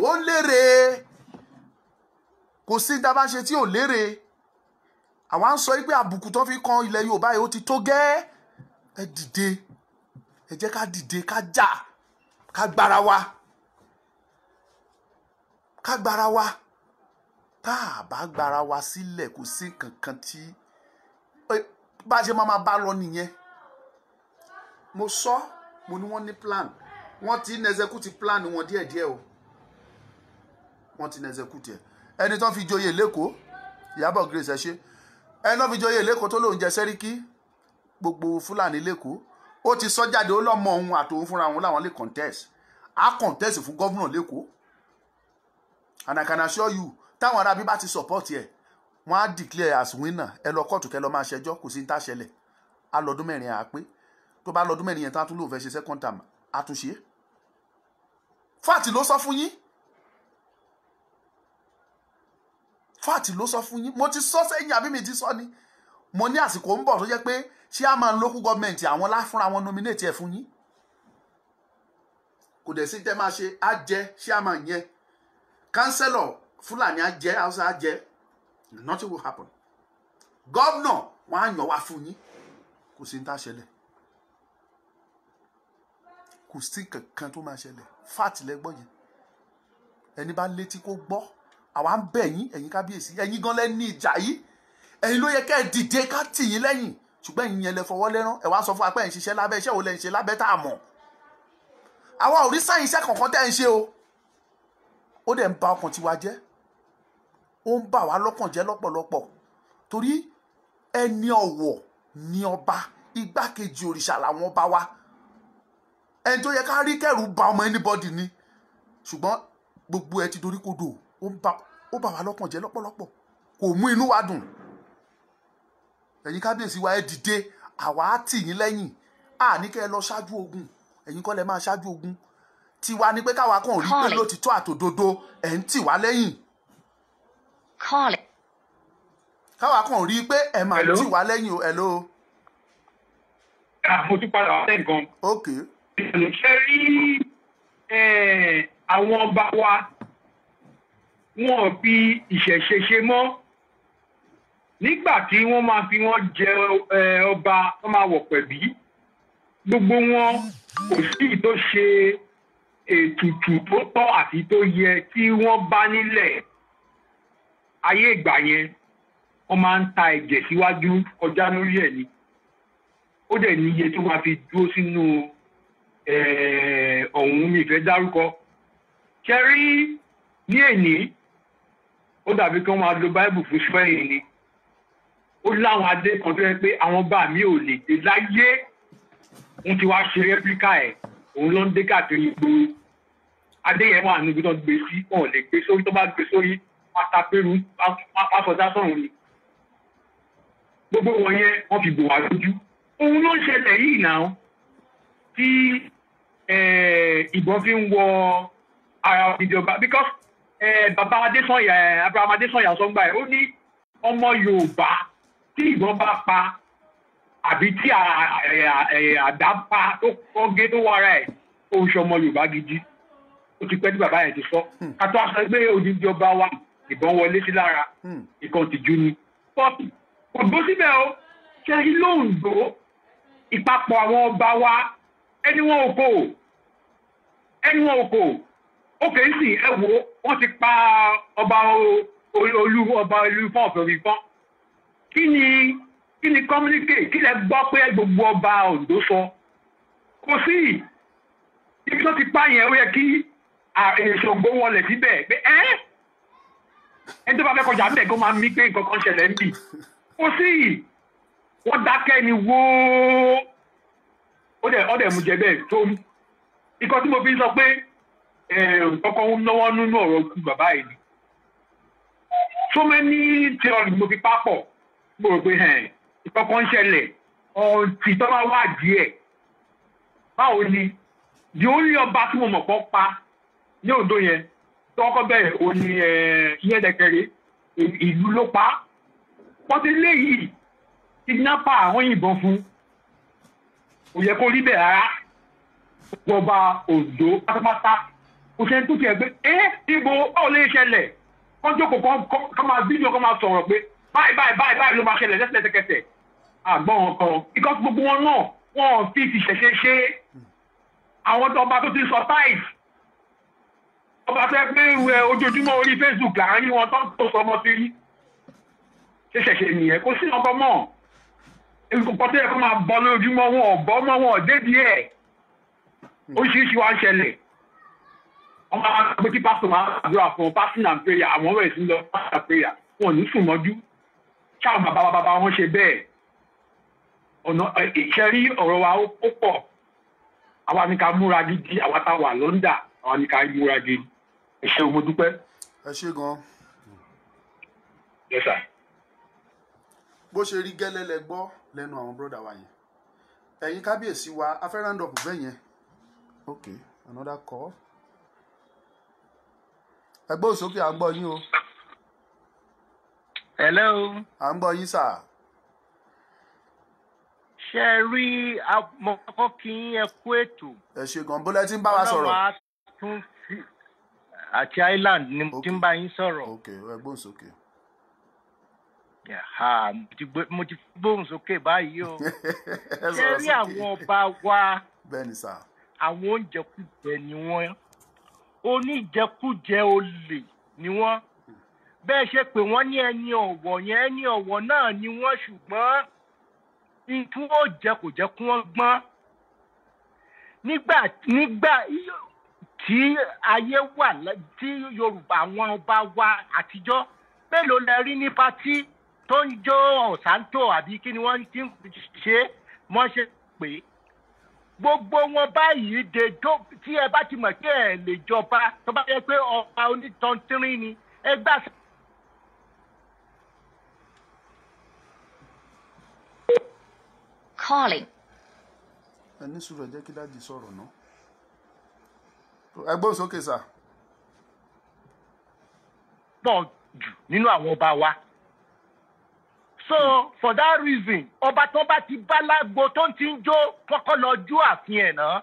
ó lérè kò sí dábàá ṣe tí ò lérè àwa ń sọ pé àbùkù tó fi kan ilẹ̀ Yorùbá yìí ó ti tó gẹ́ ẹ dìde ẹ jẹ́ ká dìde ká jà ká gbára wa tá a bá gbára wa sílẹ̀ kò sí kankan tí bá a ṣe máa bá lọ nìyẹn mo sọ mo ní wọ́n ní plan wọ́n ti ń execute plan wọn díẹ̀díẹ̀ o wọ́n ti ń execute ẹni tó fi joyè lẹ́kọ̀ọ́ Ìyábọ̀ Grace ẹ ṣe ẹni tó fi joyè lẹ́kọ̀ọ́ tó lóun jẹ sẹ́ríkì gbogbo Fúlàní lẹ́kọ̀ọ́ ó ti sọ jáde ó lọ́mọ òun àtòun fúnra wọn láwọn lè contest á contest fún gọ́vùnà lẹ́kọ̀ọ́ and I can assure you táwọn arábí bá ti support ẹ wọ́n á declare as winner ẹ lọ kóòtù kẹ lọ máa ṣẹjọ́ kò sí ní tá ṣẹlẹ̀ á lọ́dún mẹ́rin à pé tó bá lọ́dún mẹ́rin yẹn tán tún lóun fẹ́ ṣe second term á tún ṣe fáàtì ló sọ fún yín mo ti sọ sẹ́yìn àbí mi ti sọ ni mo ní àsìkò ń bọ̀ tó jẹ́ pé chairman local government àwọn láfúnra wọn nominate ẹ̀ fún yín kò dẹ̀ sí tẹ́ máa ṣe á jẹ́ chairman yẹn councillor Fúlàní á jẹ́ Hausa á jẹ́ nothing will happen governor wọn á yàn wá fún yín kò sí ní tá ṣẹlẹ̀ kò sí kankan tó máa ṣẹlẹ̀ fat lẹ́gbọ́n yẹn ẹni bá létí kó gbọ́ àwa ń bẹ̀ yín ẹ̀yin kábíyèsí ẹ̀yin gan lẹ́ ní ìjà yìí ẹ̀yin ló yẹ kẹ́ ẹ dìde ká tì yín lẹ́yìn ṣùgbọ́n ẹ̀yin yẹn lẹ fọwọ́ lẹ́rán ẹ̀ wá sọ fún wa pé ẹ̀ ń ṣiṣẹ́ lábẹ́ iṣẹ́ wo lẹ ń ṣe lábẹ́ tá a mọ̀ àwa ò rí sáyìn iṣẹ́ kankan tẹ́ ẹ̀ ń ṣe o ó dẹ̀ ń ba ọkàn tiwa jẹ́ ó ń bà wá lọ́kàn jẹ́ lọ́pọ̀lọpọ̀ torí ẹni ọ̀wọ̀ ni ọba igbákejì òrìṣà làwọn ọba wa ẹni tó yẹ ká rí kẹrù ba ọmọ anybody ni ṣùgbọ́n gbogbo ẹ ti dorí kodò ó bà wá lọ́kàn jẹ́ lọ́pọ̀lọpọ̀ kò mú inú wa dùn ẹ̀yin kábíyèsí wa ẹ dìde àwa á tì yín lẹ́yìn à ní kẹ́ ẹ lọ ṣáájú ogun ẹ̀yin kọ́ lẹ máa ṣáájú ogun tiwa ni pé káwa kàn rí pé lótìtọ́ àtòdodo ẹ̀ ń tì wá lẹ́yìn káwa kàn rí pé ẹ̀ máa tì wá lẹ́yìn o hello. mo tún padà wá lẹ́ẹ̀kan. ok. ṣe rí àwọn ọba wa wọn fi ìṣẹ̀ṣe ṣe mọ́ nígbà tí wọ́n máa fi wọ́n jẹ ọba wọ́n máa wọ̀ pẹ̀bí gbogbo wọn kò sí tó ṣe ètùtù tó tọ́ àti tó yẹ tí wọ́n bá nílẹ̀ ayé ìgbà yẹn wọ́n máa ń ta ẹ̀jẹ̀ síwájú kọjá lórí ẹ̀ ni ó dẹ̀ ní iye tó máa fi dúró sínú ọ̀hún mi ìfẹ́ dárúkọ ṣe rí ní èní ó dàbí kí wọ́n máa lo báíbù fún sẹ́yìn ni ó láwọn adé kan tó yẹ pé àwọn bá mi ò lè dé láyé wọ́n ti wá ṣe rẹ́píkà ẹ̀ òun ló ń dé káàkiri gbòòrò adé yẹn wà níbi tó gbé sí wọn ò lè gbé sórí tó bá gbé sórí pátápẹ́rù pásọdá sọ̀rọ̀ ni gbogbo wọn yẹn wọ́n fi bò wá lójú òun ló ń ṣẹlẹ̀ yìí náà tí ìbọn fi ń wọ ara ìjọba because bàbá Adésànyà Abraham Adésànyà sọgbà ẹ̀ ó ní ọmọ Yorùbá tí ìbọn bá pa àbí tí àdá pa tó kọ́gé tó wọ ara ẹ̀ ó ń ṣe ọmọ Yorùbá gidi ó ti pẹ́ tí bàbá yẹn ti sọ kátó aṣọ pé odidi ọba wa ìbọn wọlé sí lára ìkan tìjú ni pọ́ọ̀pù kò gbó síbẹ̀ o ṣe rí lóńdó ìpapọ̀ àwọn ọba wa ẹni wọn ò kò ó kè é sì ẹ wo wọ́n ti pa ọba olú fún ọ̀fẹ́ orí fún kí ni communicate kí lẹ gbọ́ pé gbogbo ọba Oǹdó sọ kò sí ibi tó ti pa yẹn ó yẹ kí Ṣàngó wọlé síbẹ̀ pé ẹni tó bá fẹ́ kọjá bẹ́ẹ̀ kó máa mí pé nǹkan kan ṣẹlẹ̀ ń bì kò sí wọ́n dákẹ́ ni wóó ọdẹ mú jẹ bẹ́ẹ̀ tó ikọ̀ tí mo fi sọ pé kọ́kọ́ ń náwó nínú ọ̀rọ̀ kú bàbá yìí ni so many theory mo fi pápọ̀ mo rò pé ìkọ̀kọ̀ ń ṣẹlẹ̀ ọ̀tí tó máa wà díẹ̀ báwo ni di orí ọba tí mo mọ̀ pọ̀ pa ní Oǹdó yẹn tó kọ́kọ́ bẹ̀rẹ̀ o ní Ìyẹ́dẹ̀kẹ̀rẹ̀ ìlú ló pa wọ́n ti léyìí kidnapper àwọn yìnbọn fún kò yẹ kó rí bẹ́ẹ̀ rárá ọba Oǹdó pátápátá kò sẹ́ni tó tiẹ̀ pé ibo báwo lè ṣẹlẹ̀ kọ́ jókòó kọ́ máa fídíò kọ́ máa sọ̀rọ̀ pé báyìí ló máa ṣẹlẹ̀ lẹ́sẹ̀kẹsẹ̀ àgbọ̀n kan ikọ́ gbogbo wọn náà wọ́n fi ti ṣẹ̀ṣẹ̀ ṣe àwọn ọba tó ti sọ táìsì ọba fẹ́ pé ojoojúmọ́ orí Facebook láàárín wọn tó sọ ọmọ sí rí ṣẹ̀ṣẹ̀ nìyẹn kò sí ọkọ mọ́ nǹkan tó yẹ kó máa bọ́ lójúmọ́ wọn ọ̀bọ́ mọ́ wọn débi ẹ̀ oríṣiríṣi wa ń ṣẹlẹ̀ wọ́n máa gbé kí pásítọ̀ máa gbàdúrà fún fasting and prayer àwọn ọ̀rẹ́ ìsìn lọ fasting and prayer wọn ò ní sùn mọ́jú ṣáà bàbá wọn ṣe bẹ́ẹ̀ ọ̀nà ìṣẹ́rí ọ̀rọ̀ wa ó pọ̀ àwa ni ká múra gidi àwa tá wà lọ́ndà àwa ni ká múra gidi ẹ ṣé mo dúpẹ́. ẹ ṣé gan. Yes sir. bó ṣe rí gẹ́lẹ́ lẹ gbọ́ lẹ́nu àwọn bọ́dà wa yẹn ẹ̀yin kábíyèsí wa afẹ́ràndọ̀kù bẹ́ẹ̀ yẹn ok another call ẹgbẹ́ òsókè à ń gbọ́ yín o. hello. à ń gbọ́ yín sà. ṣe rí mo kọ́kọ́ kí ẹ kú ètò. ẹ ṣe gan bólẹ̀ tí ń bá wa sọ̀rọ̀. ọlọ́wà tún fi àti Island ni mo ti ń bá yín sọ̀rọ̀. ok ẹgbọ́n sókè. mo ti gbóhùn sókè báyìí o. ṣe rí àwọn ọba wa. bẹ́ẹ̀ni sà. àwọn oúnjẹkújẹ ni wọ́n oníjẹkújẹ olè ni wọ́n bẹ́ẹ̀ ṣe pé wọ́n ní ẹni ọ̀wọ̀ yẹn ẹni ọ̀wọ̀ náà ni wọ́n ṣùgbọ́n ìtún ó jẹ kò jẹ́ kí wọ́n gbọ́n nígbà tí ayé wà tí Yorùbá àwọn ọba wa àtijọ́ mélòó lẹ rí ní patí tó ń jó ọ̀sántò àbí kí ni wọ́n ti ń ṣe wọ́n ṣe pé gbogbo wọn báyìí dèjọ́ tí ẹ bá ti mọ̀ pé ẹ lè jọba tó bá yẹ pé ọba onítọ̀ntìrín ni ẹ gbà. Calling. ẹ ní sùúrù ẹ jẹ́ kí dájú sọ̀rọ̀ náà. ẹgbọ́n sókè sà. pọ̀ jù nínú àwọn ọba wa. So for that reason ọba tó bá ti bá lágbo tó ti ń jó kọ́kọ́ lọ jó àfin ẹ̀ náà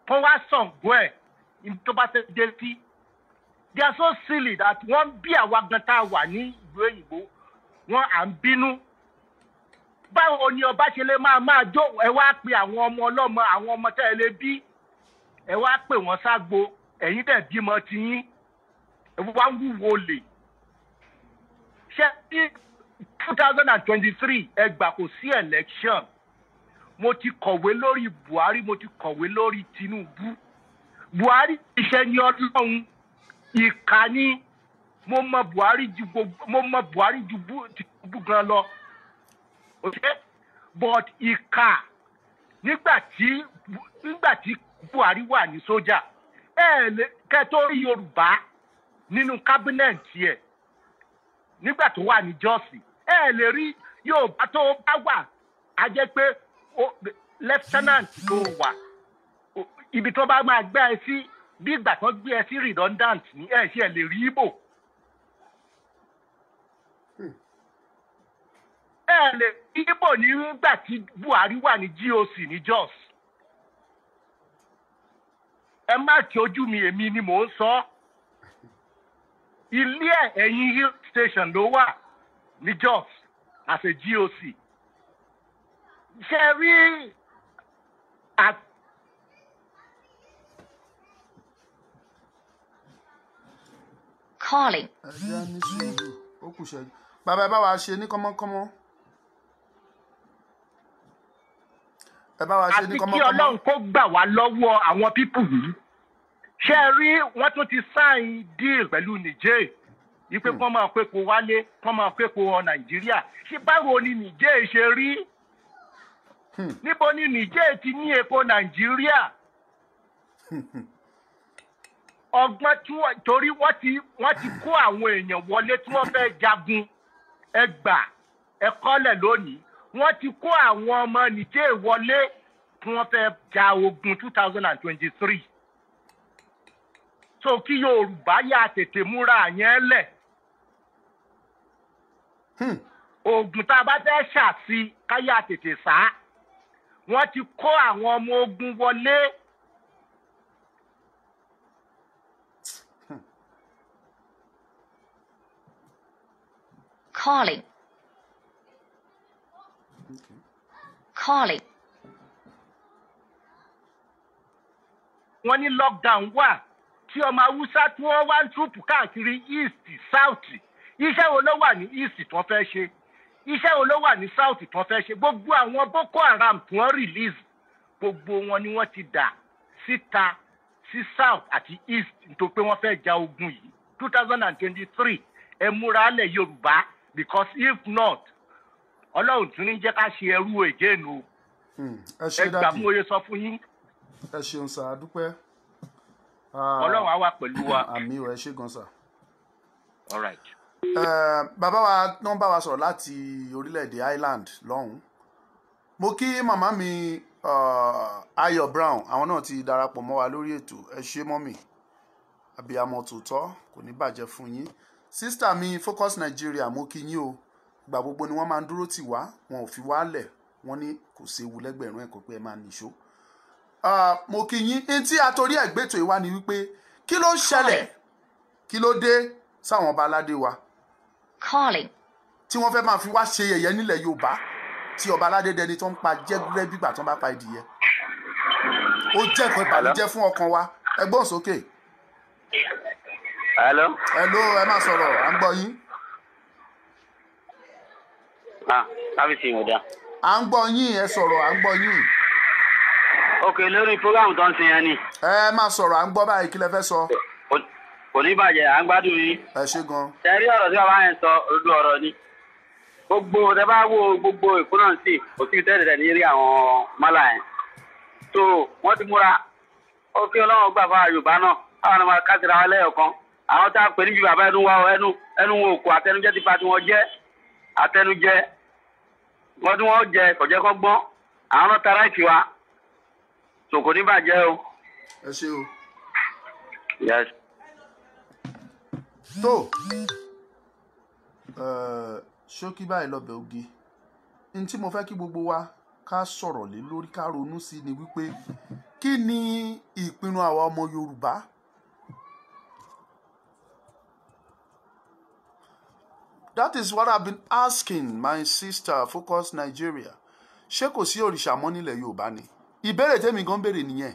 kó wá Ṣàngó ẹ̀ tó bá fẹ́ dé sí. They are so silly that wọ́n bí àwa gan tá a wà ní ìlú òyìnbó wọ́n à ń bínú. Báwo ni ọba ṣe lè máa jó ẹ wá pe àwọn ọmọ ọlọ́mọ àwọn ọmọ tẹ́ ẹ lè bí ẹ wá pè wọ́n ságbo ẹ̀yin dẹ̀ bímọ tiyín ẹ wá ń wúwo lè. Ṣé 2023 ẹgbà kò sí election mo ti kọ̀wé lórí Buhari mo ti kọ̀wé lórí Tinubu Buhari iṣẹ́ ní Ọlọ́run ìkà ni mo mọ Buhari ju Tinubu gan lọ okay but ìkà nígbà tí Buhari wà ní sójà kẹ́tọ́ rí Yorùbá nínú kábínẹ̀tì ẹ̀ nígbà tó wà ní jọ́sì lè rí Yorùbá tó bá wà á jẹ́ pé lieutenant tó wà ibi tó bá máa gbé ẹ sí bí ìgbà tó gbé ẹ sí redundant ní ṣe lè rí Ìgbò lè rí Ìgbò nígbà tí Buhari wà ní GOC ní Jos ẹ má kí ojú mi èmi ni mò ń sọ ilé ẹ̀yìn hill station ló wà ní Jos as a GOC. Ṣé rí calling. ẹ jẹ́ ní sùúrù ó kù ṣẹ́jú. Bàbá ẹ bá wa ṣe ní kọ́mọ́kọ́mọ́. ẹ bá wa ṣe ní kọ́mọ́kọ́mọ́. àti kí Ọlọ́run kó gbà wá lọ́wọ́ àwọn pípù yìí. Ṣé rí wọ́n tún ti sign deal pẹ̀lú Niger wípé kán máa pépo wálé kán máa pépo ọ Nàìjíríà ṣé báwo ni Niger ṣe rí níbo ni Niger ti ní epo Nàìjíríà ọgbọ́n torí wọ́n ti kó àwọn èèyàn wọlé tí wọ́n fẹ́ jagun ẹgbà ẹ̀kọ́lẹ̀ lónìí wọ́n ti kó àwọn ọmọ Niger wọlé tí wọ́n fẹ́ ja ogun 2023 so kí Yorùbá yà tètè múra yẹn lẹ̀. Oògùn tá a bá fẹ́ ṣàṣì káyà tètè sá wọ́n ti kó àwọn ọmọ ogun wọlé. Calling. Calling. Wọ́n ní lockdown wà tí ọmọ Haúsá tí wọ́n wá ń túùpù káàkiri east south iṣẹ́ wo ló wà ní east tí wọ́n fẹ́ ṣe iṣẹ́ wo ló wà ní south tí wọ́n fẹ́ ṣe gbogbo àwọn Boko Haram tí wọ́n release gbogbo wọn ni wọ́n ti dà síta sí south àti east nítorí pé wọ́n fẹ́ ja ogun yìí 2023 ẹ múra lẹ̀ Yorùbá because if not Ọlọ́run tún ní jẹ́ ká ṣe ẹrú again o ẹ gbà mú oye sọ fún yín. ẹ ṣeun sà dúpẹ́. Ọlọ́run á wà pẹ̀lú wa. àmín ẹ ṣé gan sà. all right. Bàbá wa náà bá wa sọ̀rọ̀ láti orílẹ̀-èdè Ireland lọ́hùn-ún mo kí màmá mi Ayọ̀ Brown àwọn náà ti darapọ̀ mọ́ wa lórí ètò ẹ ṣé mọ́mì àbíyamọ tòótọ́ kò ní bàjẹ́ fún yín sísítà mi Focus Nigeria mo kí yín o ìgbà gbogbo ni wọ́n máa ń dúró tì wá wọn ò fi wá lẹ̀ wọ́n ní kò séwu lẹ́gbẹ̀rún ẹ̀kọ́ pé ẹ máa nìṣó. Mo kí yín ní tí àtòrí ẹ̀gbẹ́tò ìwá ni wípé kí ló ṣẹlẹ̀ kí ló dé sáwọn ọba aládé wa tí wọ́n fẹ́ máa fi wá ṣe yẹ̀yẹ́ nílẹ̀ Yorùbá tí ọba aládé dẹni tó ń pa jẹ́gúrẹ́ bígbà tó ń bá pa ìdìyẹ. Ó jẹ́ nǹkan ìbànújẹ́ fún ọkàn wa. Ẹ gbọ́n sókè. Hello, ẹ máa sọ̀rọ̀ à ń gbọ́ yín. kábíyèsí ìmọ̀dá. À ń gbọ́ yín ẹ sọ̀rọ̀ à ń gbọ́ yín. Ok, lórí program tó ń sin yẹn ni. Ẹ máa sọ̀rọ̀ à ń gbọ́ báyìí kí lẹ fẹ́ sọ. Kò ní bàjẹ́ à ń gbádùn yín. Ẹ ṣé gan. Ṣé rí ọ̀rọ̀ tí bàbá yẹn sọ òdodo ọ̀rọ̀ ni. Gbogbo tẹ bá wo gbogbo ìkúnná sí kò sí tẹ́lẹ̀ ní rí àwọn mọ́là yẹn. So wọ́n ti múra. Ó kí Ọlọ́run gbà fún Yorùbá náà. Àwọn ọmọ kásìrà wọn lẹ́yọ̀kan. Àwọn tá a pè níbi bàbá ẹnu wa ẹnu wọn òkú àtẹnujẹ ti pa tí wọ́n jẹ́ àtẹnujẹ. Wọ́n tí wọ́n jẹ kọ̀jẹ́ kọ́ gbọ́n. Àwọn náà tara ìtì wa. So kò ní bàjẹ́ o. Ẹ ṣé o. Yes. Tó ṣókí báyìí lọ́bẹ̀ oge ní tí mo fẹ́ kí gbogbo wa ká sọ̀rọ̀ lé lórí ká ronú sí ni wípé kí ni ìpinnu àwa ọmọ Yorùbá that is what I've been asking my sister Focus Nigeria. Ṣé kò sí òrìṣà mọ́ nílẹ̀ Yorùbá ni? Ìbéèrè tèmi gan béèrè nìyẹn.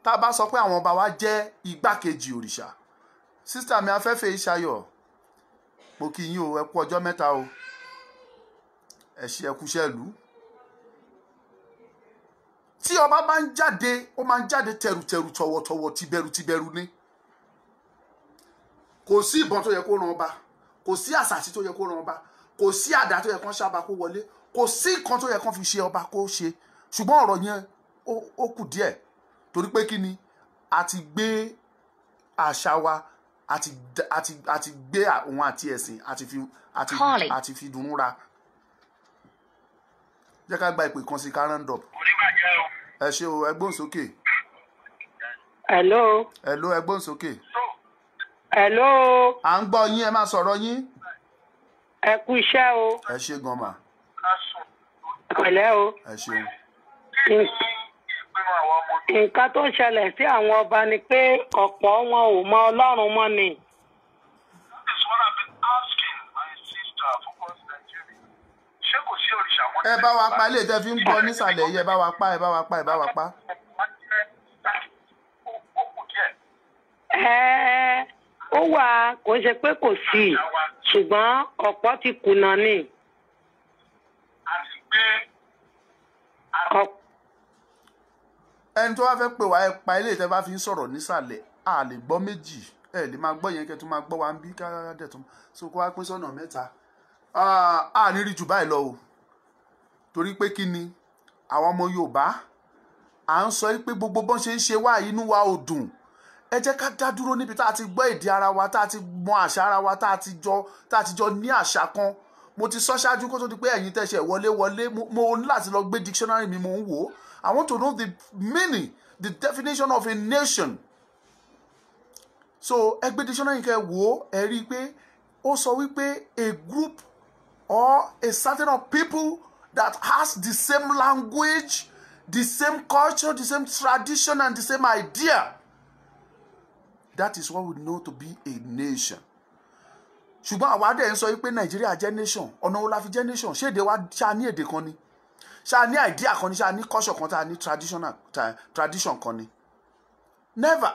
Tá a bá sọ pé àwọn ọba wa jẹ́ igbákejì òrìṣà, sísítà mi Afẹ́fẹ́ Ìṣayọ̀, mo kí yín o, ẹ kú ọjọ́ mẹ́ta o, ẹ ṣé ẹ kú iṣẹ́ ìlú. Tí ọba bá ń jáde ó máa ń jáde tẹrùtẹrù tọ̀wọ̀tọ̀wọ̀ tìbẹ̀rù ni. Kò sí ìbọn tó yẹ kó ran ọba, kò sí àsàsí tó yẹ kó ran ọba, kò sí àdá tó yẹ kó ṣába kó wọlé, kò sí nǹkan tó yẹ kó fi ṣe ọba kó ṣe. Ṣùgbọ́n ọ̀rọ̀ yẹn ó kù díẹ̀ torí pé kí ni a ti gbé àṣà wa àti gbé òun àti ẹ̀sìn àti fi dùn ra. Jẹ́ ká gba ìpè kan sí ká round up. Ẹ ṣé o, ẹ gbóhùn sókè. Hello. Ẹ gbóhùn sókè. Hello. À ń gbọ́ yín, ẹ máa sọ̀rọ̀ yín. Ẹ kú iṣẹ́ o. Ẹ ṣé gan mà. Pẹ̀lẹ́ o. Ẹ ṣeun. Nǹkan tó ń ṣẹlẹ̀ sí àwọn ọba ni pé ọ̀pọ̀ wọn ò mọ Ọlọ́run mọ́ ni. Ẹ bá wa pa ilé tẹ́ fi ń bọ nísàlẹ̀ yìí, ẹ bá wa pa. Ó wà kò ń ṣe pé kò sí ṣùgbọ́n ọ̀pọ̀ ti kùnà ni. Ẹni tó wá fẹ́ pè wá ẹ pa ilé tẹ́ bá fi ń sọ̀rọ̀ nísàlẹ̀ a lè gbọ́ méjì ẹ lè máa gbọ́ yẹn kẹ́ tó máa gbọ́ wa ń bí kára dẹ̀ tó so kó wá pín sọ́nà mẹ́ta a ní rí jù báyìí lọ o torí pé kí ni àwọn ọmọ Yorùbá à ń sọ pé gbogbo bọ́n ṣe ń ṣe wá inú wa ò dùn ẹ jẹ́ ká dá dúró níbi tá a ti gbọ́ èdè ara wa tá a ti mọ àṣà ara wa tá a ti jọ ní àṣà kan mo ti sọ ṣáájú kó tó di pé ẹ̀yin tẹ̀sẹ̀ wọlé mo ní láti lọ gbé dictionary mi mo ń wò ó. I want to know the meaning, the definition of a nation. So, ẹgbẹ́ dictionary kẹ́ wò ẹ rí i pé ó sọ wípé a group or a certain of people that has the same language, the same culture, the same tradition and the same idea. That is what we know to be a nation. Ṣùgbọ́n àwa dẹ̀ ń sọ wípé Nàìjíríà jẹ́ nation. Ọ̀nà wo la fi jẹ́ nation? Ṣé èdè wa ṣá ní èdè kan ni? Ṣá ní idea kan ni, ṣá ní culture kan tá ní tradition kan ni. Never.